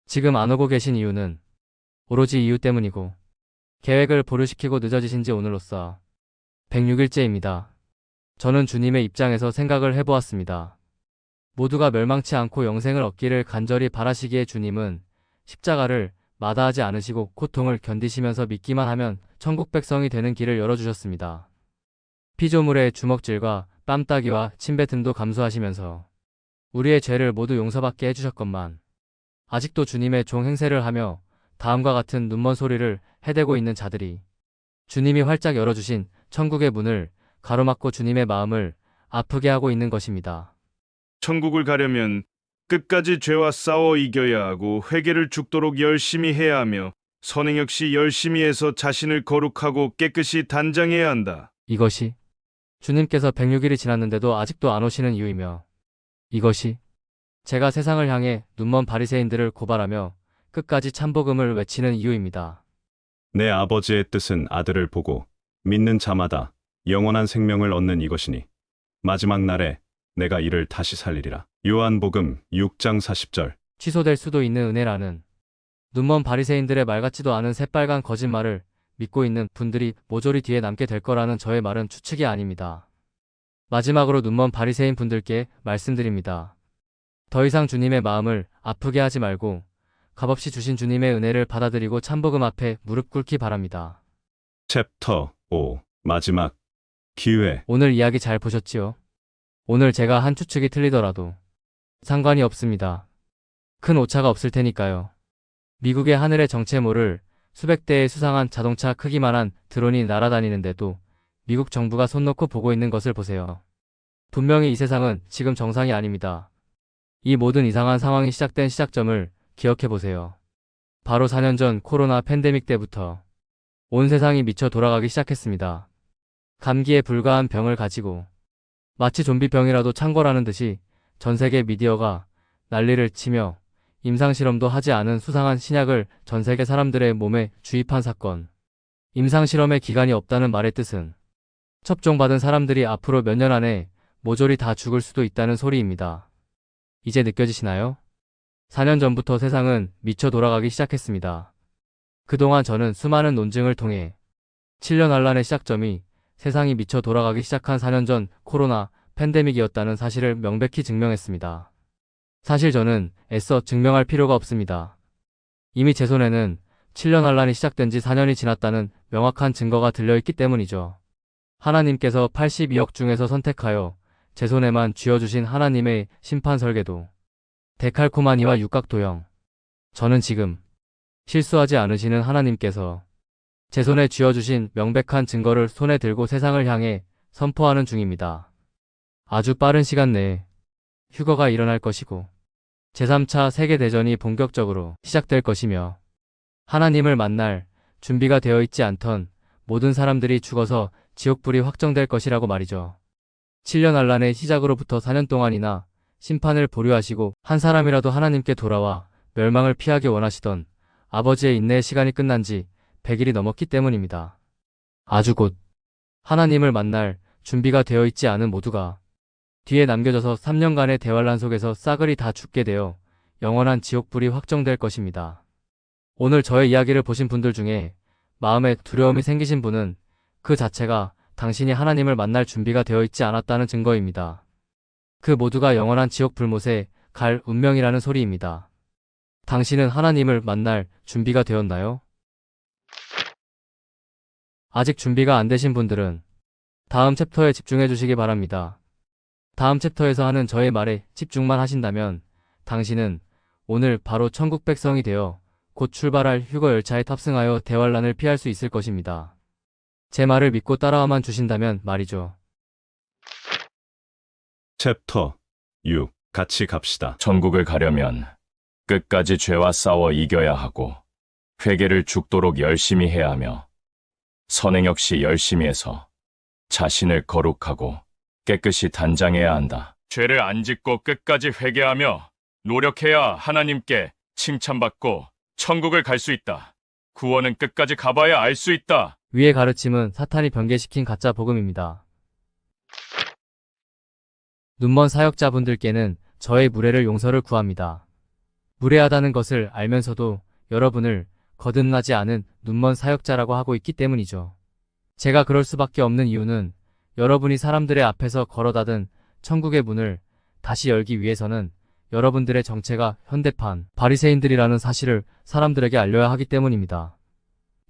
지금 안 오고 계신 이유는 오로지 이유 때문이고 계획을 보류시키고 늦어지신 지 오늘로써 106일째입니다. 저는 주님의 입장에서 생각을 해보았습니다. 모두가 멸망치 않고 영생을 얻기를 간절히 바라시기에 주님은 십자가를 마다하지 않으시고 고통을 견디시면서 믿기만 하면 천국 백성이 되는 길을 열어주셨습니다. 피조물의 주먹질과 뺨따기와 침뱉음도 감수하시면서 우리의 죄를 모두 용서받게 해주셨건만 아직도 주님의 종 행세를 하며 다음과 같은 눈먼 소리를 해대고 있는 자들이 주님이 활짝 열어주신 천국의 문을 가로막고 주님의 마음을 아프게 하고 있는 것입니다. 천국을 가려면 끝까지 죄와 싸워 이겨야 하고 회개를 죽도록 열심히 해야 하며 선행 역시 열심히 해서 자신을 거룩하고 깨끗이 단장해야 한다. 이것이 주님께서 106일이 지났는데도 아직도 안 오시는 이유이며 이것이 제가 세상을 향해 눈먼 바리새인들을 고발하며 끝까지 참복음을 외치는 이유입니다. 내 아버지의 뜻은 아들을 보고 믿는 자마다 영원한 생명을 얻는 이것이니 마지막 날에 내가 이를 다시 살리리라. 요한복음 6장 40절. 취소될 수도 있는 은혜라는 눈먼 바리새인들의 말 같지도 않은 새빨간 거짓말을 믿고 있는 분들이 모조리 뒤에 남게 될 거라는 저의 말은 추측이 아닙니다. 마지막으로 눈먼 바리새인 분들께 말씀드립니다. 더 이상 주님의 마음을 아프게 하지 말고 값없이 주신 주님의 은혜를 받아들이고 참복음 앞에 무릎 꿇기 바랍니다. 챕터 5. 마지막 기회. 오늘 이야기 잘 보셨지요? 오늘 제가 한 추측이 틀리더라도 상관이 없습니다. 큰 오차가 없을 테니까요. 미국의 하늘의 정체모를 수백 대의 수상한 자동차 크기만한 드론이 날아다니는데도 미국 정부가 손 놓고 보고 있는 것을 보세요. 분명히 이 세상은 지금 정상이 아닙니다. 이 모든 이상한 상황이 시작된 시작점을 기억해 보세요. 바로 4년 전 코로나 팬데믹 때부터 온 세상이 미쳐 돌아가기 시작했습니다. 감기에 불과한 병을 가지고 마치 좀비병이라도 창궐하는 듯이 전 세계 미디어가 난리를 치며 임상실험도 하지 않은 수상한 신약을 전 세계 사람들의 몸에 주입한 사건. 임상실험의 기간이 없다는 말의 뜻은 접종받은 사람들이 앞으로 몇 년 안에 모조리 다 죽을 수도 있다는 소리입니다. 이제 느껴지시나요? 4년 전부터 세상은 미쳐 돌아가기 시작했습니다. 그동안 저는 수많은 논증을 통해 7년 환란의 시작점이 세상이 미쳐 돌아가기 시작한 4년 전 코로나 팬데믹이었다는 사실을 명백히 증명했습니다. 사실 저는 애써 증명할 필요가 없습니다. 이미 제 손에는 7년 환란이 시작된 지 4년이 지났다는 명확한 증거가 들려있기 때문이죠. 하나님께서 82억 중에서 선택하여 제 손에만 쥐어주신 하나님의 심판 설계도 데칼코마니와 육각도형. 저는 지금 실수하지 않으시는 하나님께서 제 손에 쥐어주신 명백한 증거를 손에 들고 세상을 향해 선포하는 중입니다. 아주 빠른 시간 내에 휴거가 일어날 것이고 제3차 세계대전이 본격적으로 시작될 것이며 하나님을 만날 준비가 되어 있지 않던 모든 사람들이 죽어서 지옥불이 확정될 것이라고 말이죠. 7년 환란의 시작으로부터 4년 동안이나 심판을 보류하시고 한 사람이라도 하나님께 돌아와 멸망을 피하기 원하시던 아버지의 인내의 시간이 끝난 지 100일이 넘었기 때문입니다. 아주 곧 하나님을 만날 준비가 되어 있지 않은 모두가 뒤에 남겨져서 3년간의 대환란 속에서 싸그리 다 죽게 되어 영원한 지옥불이 확정될 것입니다. 오늘 저의 이야기를 보신 분들 중에 마음에 두려움이 생기신 분은 그 자체가 당신이 하나님을 만날 준비가 되어 있지 않았다는 증거입니다. 그 모두가 영원한 지옥 불못에 갈 운명이라는 소리입니다. 당신은 하나님을 만날 준비가 되었나요? 아직 준비가 안 되신 분들은 다음 챕터에 집중해 주시기 바랍니다. 다음 챕터에서 하는 저의 말에 집중만 하신다면 당신은 오늘 바로 천국 백성이 되어 곧 출발할 휴거 열차에 탑승하여 대환란을 피할 수 있을 것입니다. 제 말을 믿고 따라와만 주신다면 말이죠. 챕터 6. 같이 갑시다. 천국을 가려면 끝까지 죄와 싸워 이겨야 하고 회개를 죽도록 열심히 해야 하며 선행 역시 열심히 해서 자신을 거룩하고 깨끗이 단장해야 한다. 죄를 안 짓고 끝까지 회개하며 노력해야 하나님께 칭찬받고 천국을 갈 수 있다. 구원은 끝까지 가봐야 알 수 있다. 위의 가르침은 사탄이 변개시킨 가짜 복음입니다. 눈먼 사역자분들께는 저의 무례를 용서를 구합니다. 무례하다는 것을 알면서도 여러분을 거듭나지 않은 눈먼 사역자라고 하고 있기 때문이죠. 제가 그럴 수밖에 없는 이유는 여러분이 사람들의 앞에서 걸어 닫은 천국의 문을 다시 열기 위해서는 여러분들의 정체가 현대판 바리새인들이라는 사실을 사람들에게 알려야 하기 때문입니다.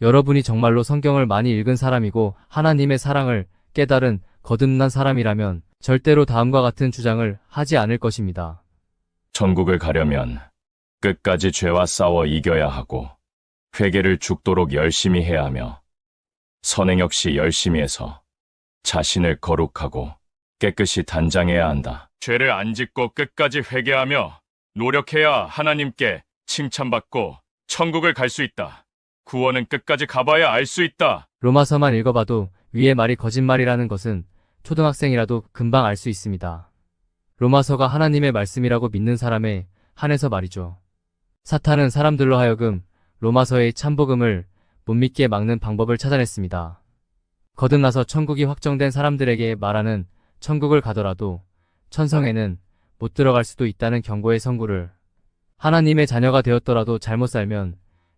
여러분이 정말로 성경을 많이 읽은 사람이고 하나님의 사랑을 깨달은 거듭난 사람이라면 절대로 다음과 같은 주장을 하지 않을 것입니다. 천국을 가려면 끝까지 죄와 싸워 이겨야 하고 회개를 죽도록 열심히 해야 하며 선행 역시 열심히 해서 자신을 거룩하고 깨끗이 단장해야 한다. 죄를 안 짓고 끝까지 회개하며 노력해야 하나님께 칭찬받고 천국을 갈 수 있다. 구원은 끝까지 가봐야 알 수 있다. 로마서만 읽어봐도 위의 말이 거짓말이라는 것은 초등학생이라도 금방 알 수 있습니다. 로마서가 하나님의 말씀이라고 믿는 사람에 한해서 말이죠. 사탄은 사람들로 하여금 로마서의 참복음을 못 믿게 막는 방법을 찾아냈습니다. 거듭나서 천국이 확정된 사람들에게 말하는 천국을 가더라도 천성에는 못 들어갈 수도 있다는 경고의 선구를 하나님의 자녀가 되었더라도 잘못 살면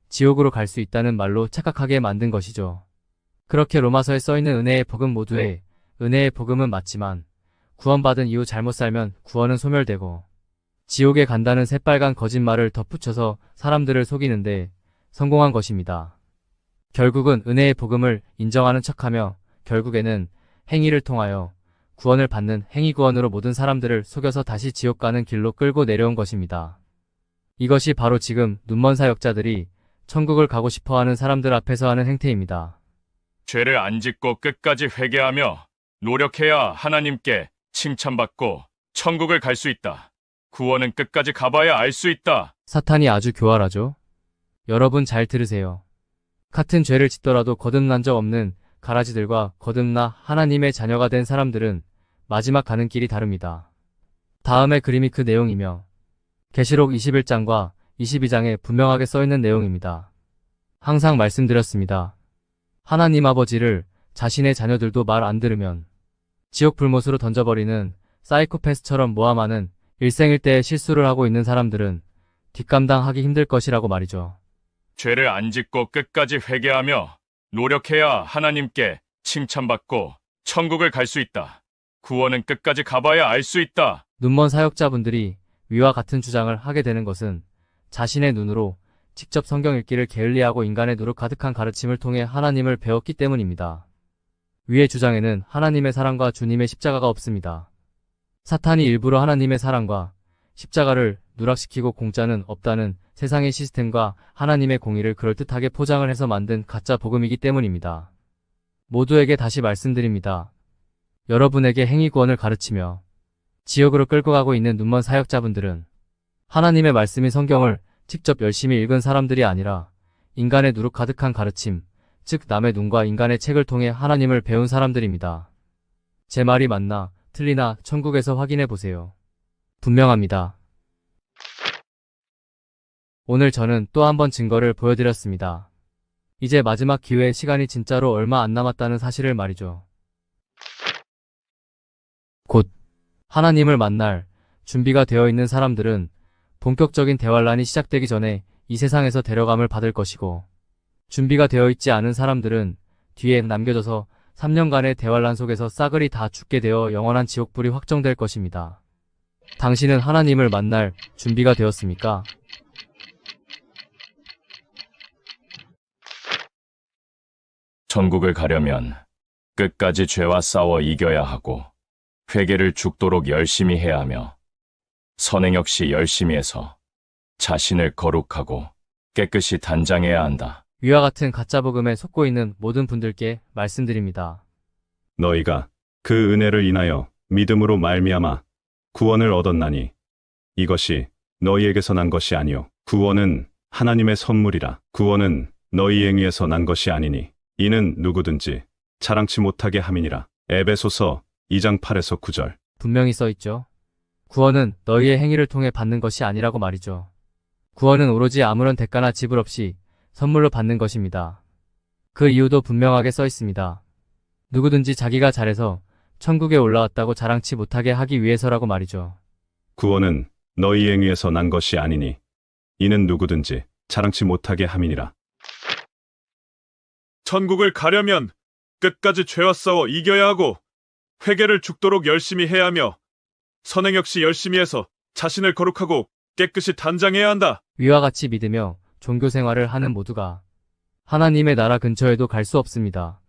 지옥으로 갈 수 있다는 말로 착각하게 만든 것이죠. 그렇게 로마서에 써있는 은혜의 복음 모두에 은혜의 복음은 맞지만 구원받은 이후 잘못 살면 구원은 소멸되고 지옥에 간다는 새빨간 거짓말을 덧붙여서 사람들을 속이는데 성공한 것입니다. 결국은 은혜의 복음을 인정하는 척하며 결국에는 행위를 통하여 구원을 받는 행위구원으로 모든 사람들을 속여서 다시 지옥 가는 길로 끌고 내려온 것입니다. 이것이 바로 지금 눈먼 사역자들이 천국을 가고 싶어하는 사람들 앞에서 하는 행태입니다. 죄를 안 짓고 끝까지 회개하며 노력해야 하나님께 칭찬받고 천국을 갈 수 있다. 구원은 끝까지 가봐야 알 수 있다. 사탄이 아주 교활하죠? 여러분 잘 들으세요. 같은 죄를 짓더라도 거듭난 적 없는 가라지들과 거듭나 하나님의 자녀가 된 사람들은 마지막 가는 길이 다릅니다. 다음의 그림이 그 내용이며 계시록 21장과 22장에 분명하게 써있는 내용입니다. 항상 말씀드렸습니다. 하나님 아버지를 자신의 자녀들도 말 안 들으면 지옥 불못으로 던져버리는 사이코패스처럼 모함하는 일생일대의 실수를 하고 있는 사람들은 뒷감당하기 힘들 것이라고 말이죠. 죄를 안 짓고 끝까지 회개하며 노력해야 하나님께 칭찬받고 천국을 갈 수 있다. 구원은 끝까지 가봐야 알 수 있다. 눈먼 사역자분들이 위와 같은 주장을 하게 되는 것은 자신의 눈으로 직접 성경 읽기를 게을리하고 인간의 누룩 가득한 가르침을 통해 하나님을 배웠기 때문입니다. 위의 주장에는 하나님의 사랑과 주님의 십자가가 없습니다. 사탄이 일부러 하나님의 사랑과 십자가를 누락시키고 공짜는 없다는 세상의 시스템과 하나님의 공의를 그럴듯하게 포장을 해서 만든 가짜 복음이기 때문입니다. 모두에게 다시 말씀드립니다. 여러분에게 행위구원을 가르치며 지옥으로 끌고 가고 있는 눈먼 사역자분들은 하나님의 말씀인 성경을 직접 열심히 읽은 사람들이 아니라 인간의 누룩 가득한 가르침, 즉 남의 눈과 인간의 책을 통해 하나님을 배운 사람들입니다. 제 말이 맞나 틀리나 천국에서 확인해 보세요. 분명합니다. 오늘 저는 또 한 번 증거를 보여드렸습니다. 이제 마지막 기회의 시간이 진짜로 얼마 안 남았다는 사실을 말이죠. 곧 하나님을 만날 준비가 되어 있는 사람들은 본격적인 대환란이 시작되기 전에 이 세상에서 데려감을 받을 것이고 준비가 되어 있지 않은 사람들은 뒤에 남겨져서 3년간의 대환란 속에서 싸그리 다 죽게 되어 영원한 지옥불이 확정될 것입니다. 당신은 하나님을 만날 준비가 되었습니까? 천국을 가려면 끝까지 죄와 싸워 이겨야 하고 회개를 죽도록 열심히 해야 하며 선행 역시 열심히 해서 자신을 거룩하고 깨끗이 단장해야 한다. 위와 같은 가짜 복음에 속고 있는 모든 분들께 말씀드립니다. 너희가 그 은혜를 인하여 믿음으로 말미암아 구원을 얻었나니 이것이 너희에게서 난 것이 아니요 구원은 하나님의 선물이라. 구원은 너희 행위에서 난 것이 아니니 이는 누구든지 자랑치 못하게 함이니라. 에베소서 2장 8에서 9절. 분명히 써 있죠. 구원은 너희의 행위를 통해 받는 것이 아니라고 말이죠. 구원은 오로지 아무런 대가나 지불 없이 선물로 받는 것입니다. 그 이유도 분명하게 써 있습니다. 누구든지 자기가 잘해서 천국에 올라왔다고 자랑치 못하게 하기 위해서라고 말이죠. 구원은 너희 행위에서 난 것이 아니니 이는 누구든지 자랑치 못하게 함이니라. 천국을 가려면 끝까지 죄와 싸워 이겨야 하고 회개를 죽도록 열심히 해야 하며 선행 역시 열심히 해서 자신을 거룩하고 깨끗이 단장해야 한다. 위와 같이 믿으며 종교 생활을 하는 모두가 하나님의 나라 근처에도 갈 수 없습니다.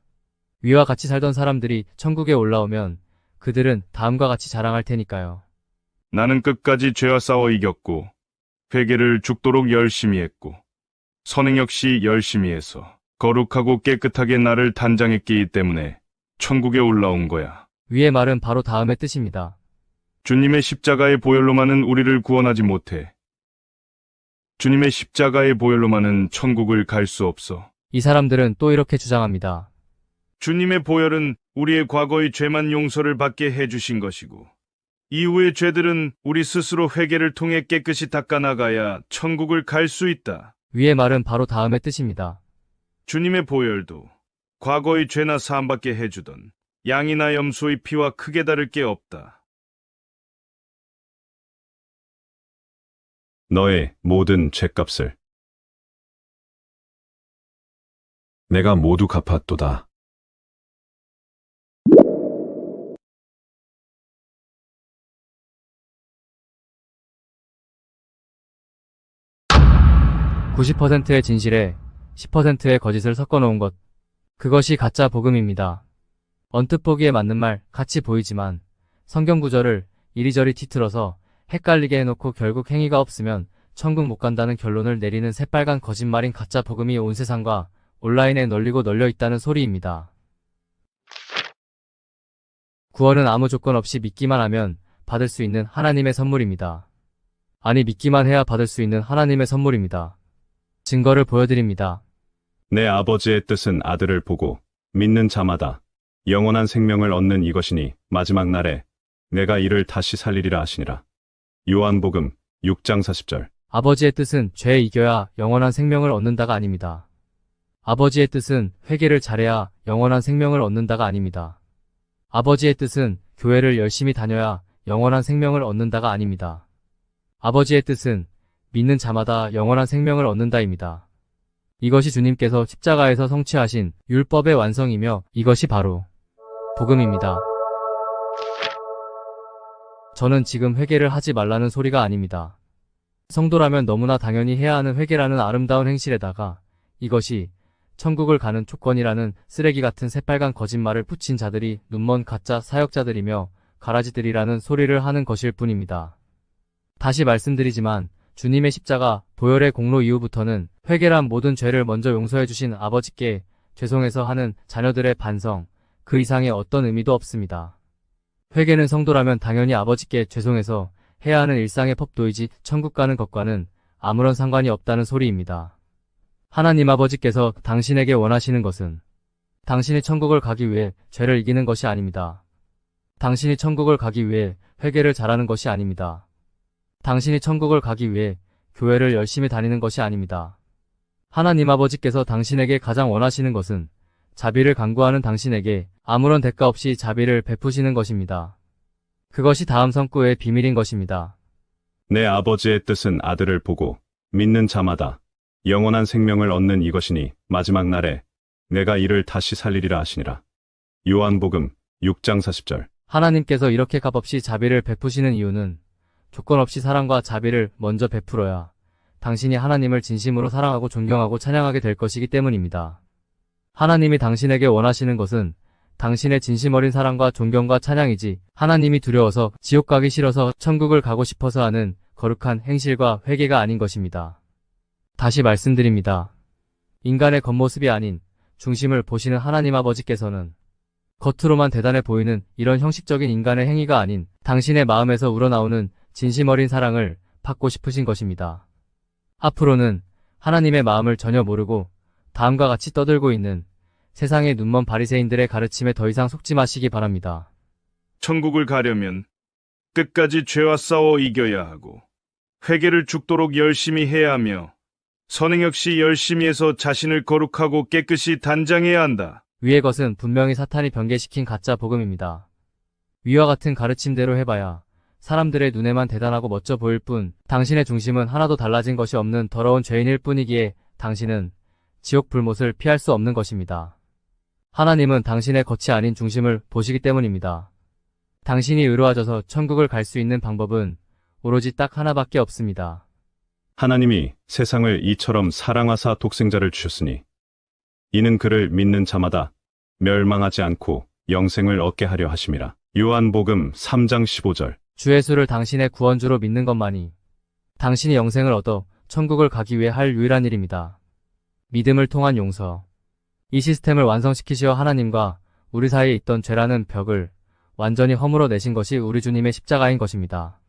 위와 같이 살던 사람들이 천국에 올라오면 그들은 다음과 같이 자랑할 테니까요. 나는 끝까지 죄와 싸워 이겼고 회개를 죽도록 열심히 했고 선행 역시 열심히 해서 거룩하고 깨끗하게 나를 단장했기 때문에 천국에 올라온 거야. 위의 말은 바로 다음의 뜻입니다. 주님의 십자가의 보혈로만은 우리를 구원하지 못해. 주님의 십자가의 보혈로만은 천국을 갈 수 없어. 이 사람들은 또 이렇게 주장합니다. 주님의 보혈은 우리의 과거의 죄만 용서를 받게 해주신 것이고 이후의 죄들은 우리 스스로 회개를 통해 깨끗이 닦아나가야 천국을 갈 수 있다. 위의 말은 바로 다음의 뜻입니다. 주님의 보혈도 과거의 죄나 사함받게 해주던 양이나 염소의 피와 크게 다를 게 없다. 너의 모든 죄값을 내가 모두 갚았도다. (90%의) 진실에 (10%의) 거짓을 섞어 놓은 것. 그것이 가짜 복음입니다. 언뜻 보기에 맞는 말 같이 보이지만 성경 구절을 이리저리 뒤틀어서 헷갈리게 해놓고 결국 행위가 없으면 천국 못 간다는 결론을 내리는 새빨간 거짓말인 가짜 복음이 온 세상과 온라인에 널리고 널려 있다는 소리입니다. 구원은 아무 조건 없이 믿기만 하면 받을 수 있는 하나님의 선물입니다. 아니, 믿기만 해야 받을 수 있는 하나님의 선물입니다. 증거를 보여드립니다. 내 아버지의 뜻은 아들을 보고 믿는 자마다 영원한 생명을 얻는 이것이니 마지막 날에 내가 이를 다시 살리리라 하시니라. 요한복음 6장 40절. 아버지의 뜻은 죄에 이겨야 영원한 생명을 얻는다가 아닙니다. 아버지의 뜻은 회개를 잘해야 영원한 생명을 얻는다가 아닙니다. 아버지의 뜻은 교회를 열심히 다녀야 영원한 생명을 얻는다가 아닙니다. 아버지의 뜻은 믿는 자마다 영원한 생명을 얻는다입니다. 이것이 주님께서 십자가에서 성취하신 율법의 완성이며 이것이 바로 복음입니다. 저는 지금 회개를 하지 말라는 소리가 아닙니다. 성도라면 너무나 당연히 해야 하는 회개라는 아름다운 행실에다가 이것이 천국을 가는 조건이라는 쓰레기 같은 새빨간 거짓말을 붙인 자들이 눈먼 가짜 사역자들이며 가라지들이라는 소리를 하는 것일 뿐입니다. 다시 말씀드리지만 주님의 십자가, 보혈의 공로 이후부터는 회개란 모든 죄를 먼저 용서해 주신 아버지께 죄송해서 하는 자녀들의 반성, 그 이상의 어떤 의미도 없습니다. 회개는 성도라면 당연히 아버지께 죄송해서 해야 하는 일상의 법도이지 천국 가는 것과는 아무런 상관이 없다는 소리입니다. 하나님 아버지께서 당신에게 원하시는 것은 당신이 천국을 가기 위해 죄를 이기는 것이 아닙니다. 당신이 천국을 가기 위해 회개를 잘하는 것이 아닙니다. 당신이 천국을 가기 위해 교회를 열심히 다니는 것이 아닙니다. 하나님 아버지께서 당신에게 가장 원하시는 것은 자비를 간구하는 당신에게 아무런 대가 없이 자비를 베푸시는 것입니다. 그것이 다음 성구의 비밀인 것입니다. 내 아버지의 뜻은 아들을 보고 믿는 자마다 영원한 생명을 얻는 이것이니 마지막 날에 내가 이를 다시 살리리라 하시니라. 요한복음 6장 40절. 하나님께서 이렇게 값없이 자비를 베푸시는 이유는 조건 없이 사랑과 자비를 먼저 베풀어야 당신이 하나님을 진심으로 사랑하고 존경하고 찬양하게 될 것이기 때문입니다. 하나님이 당신에게 원하시는 것은 당신의 진심 어린 사랑과 존경과 찬양이지 하나님이 두려워서 지옥 가기 싫어서 천국을 가고 싶어서 하는 거룩한 행실과 회개가 아닌 것입니다. 다시 말씀드립니다. 인간의 겉모습이 아닌 중심을 보시는 하나님 아버지께서는 겉으로만 대단해 보이는 이런 형식적인 인간의 행위가 아닌 당신의 마음에서 우러나오는 진심 어린 사랑을 받고 싶으신 것입니다. 앞으로는 하나님의 마음을 전혀 모르고 다음과 같이 떠들고 있는 세상의 눈먼 바리새인들의 가르침에 더 이상 속지 마시기 바랍니다. 천국을 가려면 끝까지 죄와 싸워 이겨야 하고 회개를 죽도록 열심히 해야 하며 선행 역시 열심히 해서 자신을 거룩하고 깨끗이 단장해야 한다. 위의 것은 분명히 사탄이 변개시킨 가짜 복음입니다. 위와 같은 가르침대로 해봐야 사람들의 눈에만 대단하고 멋져 보일 뿐 당신의 중심은 하나도 달라진 것이 없는 더러운 죄인일 뿐이기에 당신은 지옥 불못을 피할 수 없는 것입니다. 하나님은 당신의 겉이 아닌 중심을 보시기 때문입니다. 당신이 의로워져서 천국을 갈 수 있는 방법은 오로지 딱 하나밖에 없습니다. 하나님이 세상을 이처럼 사랑하사 독생자를 주셨으니 이는 그를 믿는 자마다 멸망하지 않고 영생을 얻게 하려 하심이라. 요한복음 3장 15절. 주 예수를 당신의 구원주로 믿는 것만이 당신이 영생을 얻어 천국을 가기 위해 할 유일한 일입니다. 믿음을 통한 용서. 이 시스템을 완성시키시어 하나님과 우리 사이에 있던 죄라는 벽을 완전히 허물어 내신 것이 우리 주님의 십자가인 것입니다.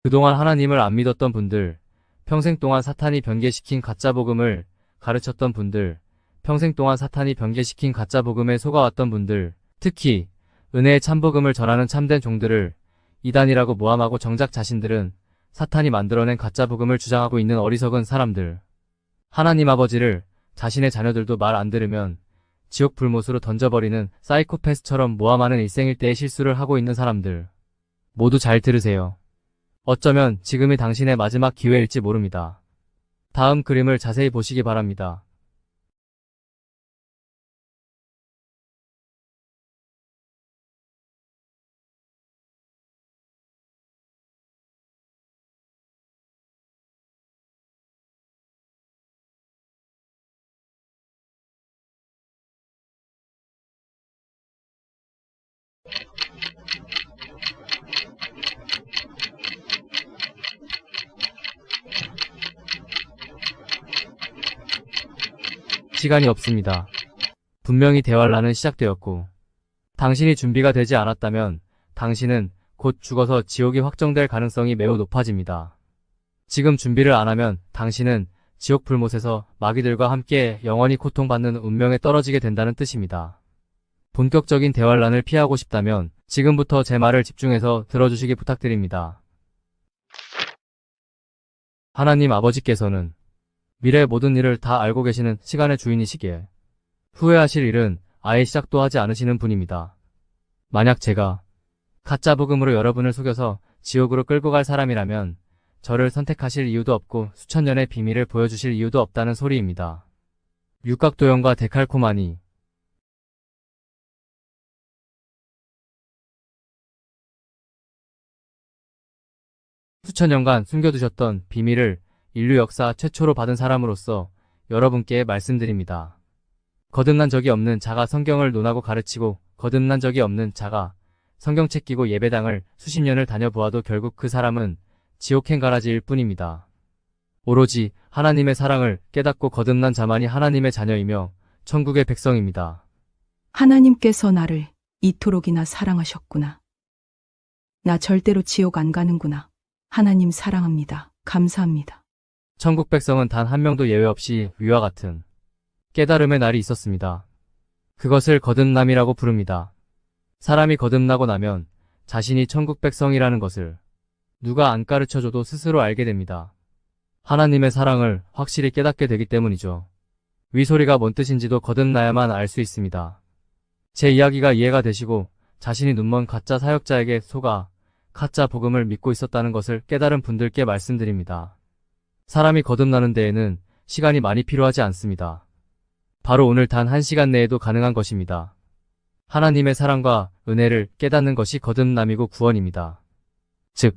그동안 하나님을 안 믿었던 분들, 평생 동안 사탄이 변개시킨 가짜 복음을 가르쳤던 분들, 평생 동안 사탄이 변개시킨 가짜 복음에 속아왔던 분들, 특히 은혜의 참복음을 전하는 참된 종들을 이단이라고 모함하고 정작 자신들은 사탄이 만들어낸 가짜 복음을 주장하고 있는 어리석은 사람들. 하나님 아버지를 자신의 자녀들도 말 안 들으면 지옥 불못으로 던져버리는 사이코패스처럼 모함하는 일생일대의 실수를 하고 있는 사람들. 모두 잘 들으세요. 어쩌면 지금이 당신의 마지막 기회일지 모릅니다. 다음 그림을 자세히 보시기 바랍니다. 시간이 없습니다. 분명히 대환란은 시작되었고 당신이 준비가 되지 않았다면 당신은 곧 죽어서 지옥이 확정될 가능성이 매우 높아집니다. 지금 준비를 안 하면 당신은 지옥 불못에서 마귀들과 함께 영원히 고통받는 운명에 떨어지게 된다는 뜻입니다. 본격적인 대환란을 피하고 싶다면 지금부터 제 말을 집중해서 들어주시기 부탁드립니다. 하나님 아버지께서는 미래의 모든 일을 다 알고 계시는 시간의 주인이시기에 후회하실 일은 아예 시작도 하지 않으시는 분입니다. 만약 제가 가짜 복음으로 여러분을 속여서 지옥으로 끌고 갈 사람이라면 저를 선택하실 이유도 없고 수천 년의 비밀을 보여주실 이유도 없다는 소리입니다. 육각도형과 데칼코마니. 수천 년간 숨겨두셨던 비밀을 인류 역사 최초로 받은 사람으로서 여러분께 말씀드립니다. 거듭난 적이 없는 자가 성경을 논하고 가르치고 거듭난 적이 없는 자가 성경책 끼고 예배당을 수십 년을 다녀보아도 결국 그 사람은 지옥행 가라지일 뿐입니다. 오로지 하나님의 사랑을 깨닫고 거듭난 자만이 하나님의 자녀이며 천국의 백성입니다. 하나님께서 나를 이토록이나 사랑하셨구나. 나 절대로 지옥 안 가는구나. 하나님 사랑합니다. 감사합니다. 천국 백성은 단 한 명도 예외 없이 위와 같은 깨달음의 날이 있었습니다. 그것을 거듭남이라고 부릅니다. 사람이 거듭나고 나면 자신이 천국 백성이라는 것을 누가 안 가르쳐줘도 스스로 알게 됩니다. 하나님의 사랑을 확실히 깨닫게 되기 때문이죠. 위 소리가 뭔 뜻인지도 거듭나야만 알 수 있습니다. 제 이야기가 이해가 되시고 자신이 눈먼 가짜 사역자에게 속아 가짜 복음을 믿고 있었다는 것을 깨달은 분들께 말씀드립니다. 사람이 거듭나는 데에는 시간이 많이 필요하지 않습니다. 바로 오늘 단 1시간 내에도 가능한 것입니다. 하나님의 사랑과 은혜를 깨닫는 것이 거듭남이고 구원입니다. 즉,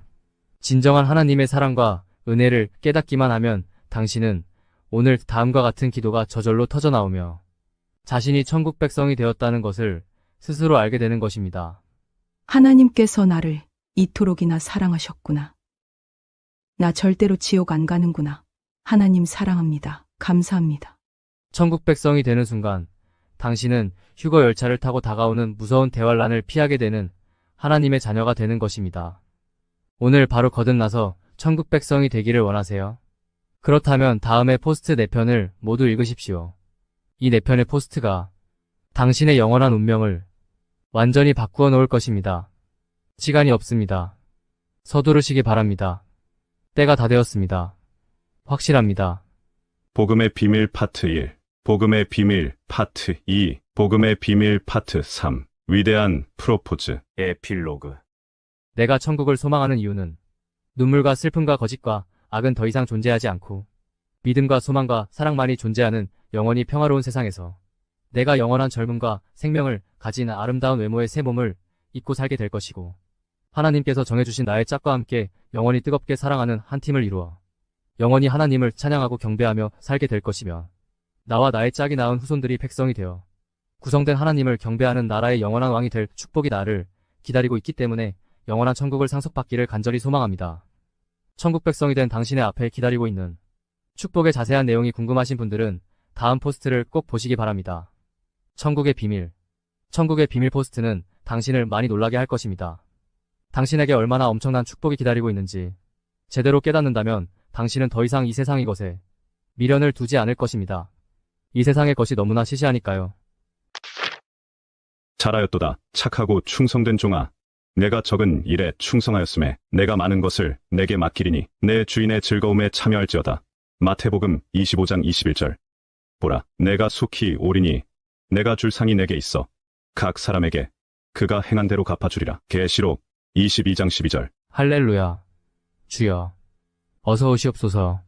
진정한 하나님의 사랑과 은혜를 깨닫기만 하면 당신은 오늘 다음과 같은 기도가 저절로 터져나오며 자신이 천국 백성이 되었다는 것을 스스로 알게 되는 것입니다. 하나님께서 나를 이토록이나 사랑하셨구나. 나 절대로 지옥 안 가는구나. 하나님 사랑합니다. 감사합니다. 천국 백성이 되는 순간 당신은 휴거 열차를 타고 다가오는 무서운 대환란을 피하게 되는 하나님의 자녀가 되는 것입니다. 오늘 바로 거듭나서 천국 백성이 되기를 원하세요? 그렇다면 다음에 포스트 4편을 모두 읽으십시오. 이 4편의 포스트가 당신의 영원한 운명을 완전히 바꾸어 놓을 것입니다. 시간이 없습니다. 서두르시기 바랍니다. 때가 다 되었습니다. 확실합니다. 복음의 비밀 파트 1, 복음의 비밀 파트 2, 복음의 비밀 파트 3, 위대한 프로포즈. 에필로그. 내가 천국을 소망하는 이유는 눈물과 슬픔과 거짓과 악은 더 이상 존재하지 않고 믿음과 소망과 사랑만이 존재하는 영원히 평화로운 세상에서 내가 영원한 젊음과 생명을 가진 아름다운 외모의 새 몸을 입고 살게 될 것이고 하나님께서 정해주신 나의 짝과 함께 영원히 뜨겁게 사랑하는 한 팀을 이루어 영원히 하나님을 찬양하고 경배하며 살게 될 것이며 나와 나의 짝이 낳은 후손들이 백성이 되어 구성된 하나님을 경배하는 나라의 영원한 왕이 될 축복이 나를 기다리고 있기 때문에 영원한 천국을 상속받기를 간절히 소망합니다. 천국 백성이 된 당신의 앞에 기다리고 있는 축복의 자세한 내용이 궁금하신 분들은 다음 포스트를 꼭 보시기 바랍니다. 천국의 비밀. 천국의 비밀 포스트는 당신을 많이 놀라게 할 것입니다. 당신에게 얼마나 엄청난 축복이 기다리고 있는지 제대로 깨닫는다면 당신은 더 이상 이 세상의 것에 미련을 두지 않을 것입니다. 이 세상의 것이 너무나 시시하니까요. 잘하였도다. 착하고 충성된 종아. 내가 적은 일에 충성하였음에 내가 많은 것을 내게 맡기리니 내 주인의 즐거움에 참여할지어다. 마태복음 25장 21절. 보라, 내가 속히 오리니 내가 줄 상이 내게 있어 각 사람에게 그가 행한 대로 갚아주리라. 계시록 22장 12절. 할렐루야. 주여, 어서 오시옵소서.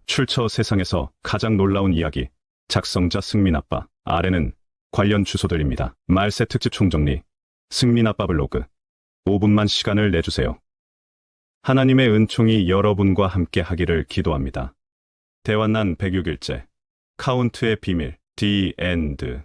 출처 세상에서 가장 놀라운 이야기. 작성자 승민 아빠. 아래는 관련 주소들입니다. 말세 특집 총정리. 승민 아빠 블로그. 5분만 시간을 내주세요. 하나님의 은총이 여러분과 함께 하기를 기도합니다. 대환난 106일째. 카운트의 비밀. The End.